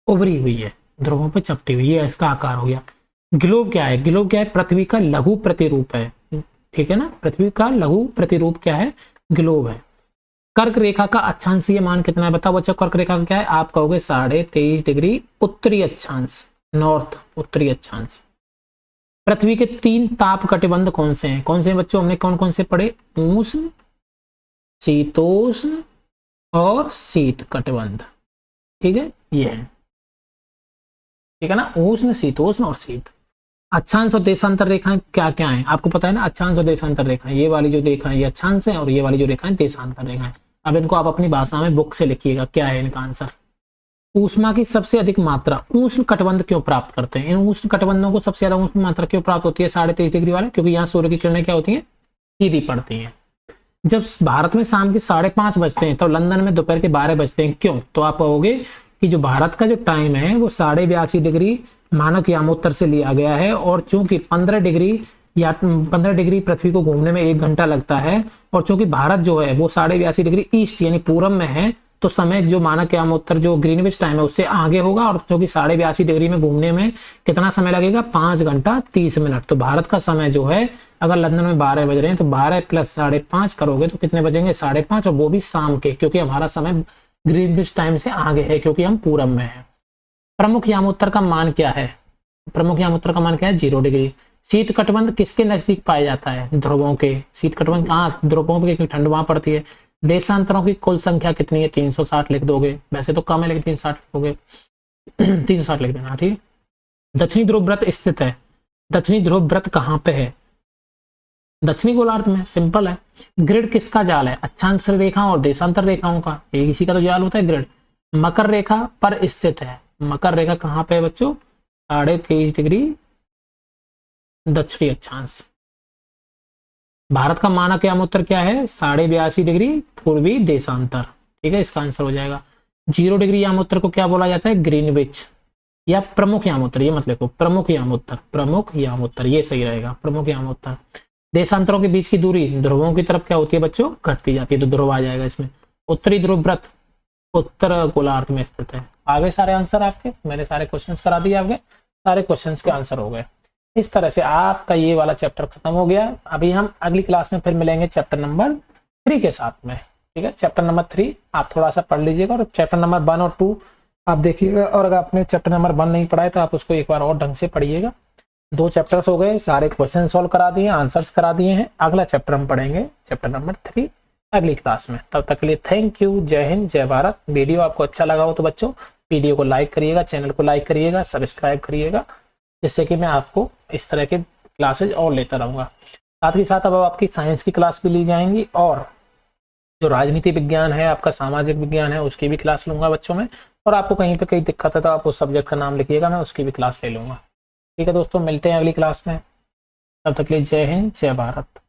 उभरी हुई है, ध्रुवों पे चपटी हुई है, इसका आकार हो गया। ग्लोब क्या है, ग्लोब क्या है, पृथ्वी का लघु प्रतिरूप है, ठीक है ना। पृथ्वी का लघु प्रतिरूप क्या है, ग्लोब है। कर्क रेखा का अक्षांशीय मान कितना है, बताओ बच्चों। कर्क रेखा का क्या है, आप कहोगे 23.5 डिग्री उत्तरी अक्षांश, नॉर्थ उत्तरी अक्षांश। पृथ्वी के 3 ताप कटिबंध कौन से हैं, कौन से हैं बच्चों, हमने कौन कौन से पढ़े, उष्ण, शीतोष्ण और शीत कटिबंध, ठीक है, ये है, ठीक है ना, उष्ण, शीतोष्ण और शीत। अक्षांश और देशांतर रेखाएं क्या क्या है, आपको पता है ना। अक्षांश और देशांतर रेखाएं, ये वाली जो रेखा है ये अक्षांश है, और ये वाली जो रेखा है देशांतर रेखाएं। अब इनको आप अपनी भाषा में बुक से लिखिएगा, क्या है इनका आंसर। ऊष्मा की सबसे अधिक मात्रा उष्ण कटिबंध क्यों प्राप्त करते हैं, इन उष्ण कटिबंधों को सबसे ज्यादा उष्ण मात्रा क्यों प्राप्त होती है 23.5 डिग्री वाले, क्योंकि यहाँ सूर्य की किरणें क्या होती है, सीधी पड़ती है। जब भारत में शाम के 5:30 बजते हैं, तो लंदन में दोपहर के 12 बजते हैं, क्यों। तो आप कहोगे कि जो भारत का जो टाइम है वो 82.5 डिग्री मानक यामोत्तर से लिया गया है, और चूंकि 15 डिग्री पृथ्वी को घूमने में 1 घंटा लगता है, और चूंकि भारत जो है वो 82.5 डिग्री ईस्ट यानी पूरब में है, तो समय जो मानक यामोत्तर जो ग्रीनविच टाइम है उससे आगे होगा, और चूंकि 82.5 डिग्री में घूमने में कितना समय लगेगा, 5 घंटा 30 मिनट। तो भारत का समय जो है, अगर लंदन में 12 बज रहे हैं तो 12 + 5.5 करोगे तो कितने बजेंगे, 5.5, और वो भी शाम के, क्योंकि हमारा समय ग्रीनविच टाइम से आगे है, क्योंकि हम पूरब में है। प्रमुख यामोत्तर का मान क्या है, प्रमुख यामोत्तर का मान क्या है, 0 डिग्री। शीत कटिबंध किसके नजदीक पाया जाता है, ध्रुवों के। शीत कटिबंध कहाँ, ध्रुवों पे, ठंड वहां पड़ती है। देशांतरों की कुल संख्या कितनी है, 360 लिख दोगे, वैसे तो कम है लेकिन 360 लिखोगे 360 लिख देना, ठीक। दक्षिणी ध्रुव व्रत स्थित है, दक्षिणी ध्रुव व्रत कहाँ पे है, दक्षिणी गोलार्ध में, सिंपल है। ग्रिड किसका जाल है, अक्षांश रेखा और देशांतर रेखाओं का, एक इसी का तो जाल होता है ग्रिड। मकर रेखा पर स्थित है, मकर रेखा कहाँ पे है बच्चों, 23.5 डिग्री दक्षिणी अक्षांश। भारत का मानक यामोत्तर क्या है, 82.5 डिग्री पूर्वी देशांतर, ठीक है, इसका आंसर हो जाएगा। 0 डिग्री यामोत्तर को क्या बोला जाता है, ग्रीनविच या प्रमुख यामोत्तर, ये मत लिखो, प्रमुख यामोत्तर, प्रमुख यामोत्तर, ये सही रहेगा, प्रमुख यामोत्तर। देशांतरों के बीच की दूरी ध्रुवों की तरफ क्या होती है बच्चों, घटती जाती है, तो ध्रुव आ जाएगा इसमें। उत्तरी ध्रुव व्रत उत्तर गोलार्ध में स्थित है। आगे सारे आंसर आपके, मैंने सारे क्वेश्चंस करा दिए, आपके सारे क्वेश्चंस के आंसर हो गए। इस तरह से आपका ये वाला चैप्टर खत्म हो गया। अभी हम अगली क्लास में फिर मिलेंगे चैप्टर नंबर 3 के साथ में, ठीक है। चैप्टर नंबर 3 आप थोड़ा सा पढ़ लीजिएगा, और चैप्टर नंबर 1 और 2 आप देखिएगा, और अगर आपने चैप्टर नंबर 1 नहीं पढ़ा है तो आप उसको एक बार और ढंग से पढ़िएगा। 2 चैप्टर्स हो गए, सारे क्वेश्चन सॉल्व करा दिए, आंसर्स करा दिए हैं। अगला चैप्टर हम पढ़ेंगे चैप्टर नंबर 3 अगली क्लास में। तब तक के लिए थैंक यू, जय हिंद, जय भारत। वीडियो आपको अच्छा लगा हो तो बच्चों वीडियो को लाइक करिएगा, चैनल को लाइक करिएगा, सब्सक्राइब करिएगा, जिससे कि मैं आपको इस तरह के क्लासेज और लेता रहूँगा। साथ ही साथ अब आपकी साइंस की क्लास भी ली जाएंगी, और जो राजनीति विज्ञान है, आपका सामाजिक विज्ञान है, उसकी भी क्लास लूंगा बच्चों में। और आपको कहीं पे कोई दिक्कत है तो आप उस सब्जेक्ट का नाम लिखिएगा, मैं उसकी भी क्लास ले लूँगा। ठीक है दोस्तों, मिलते हैं अगली क्लास में। तब तक के लिए जय हिंद, जय भारत।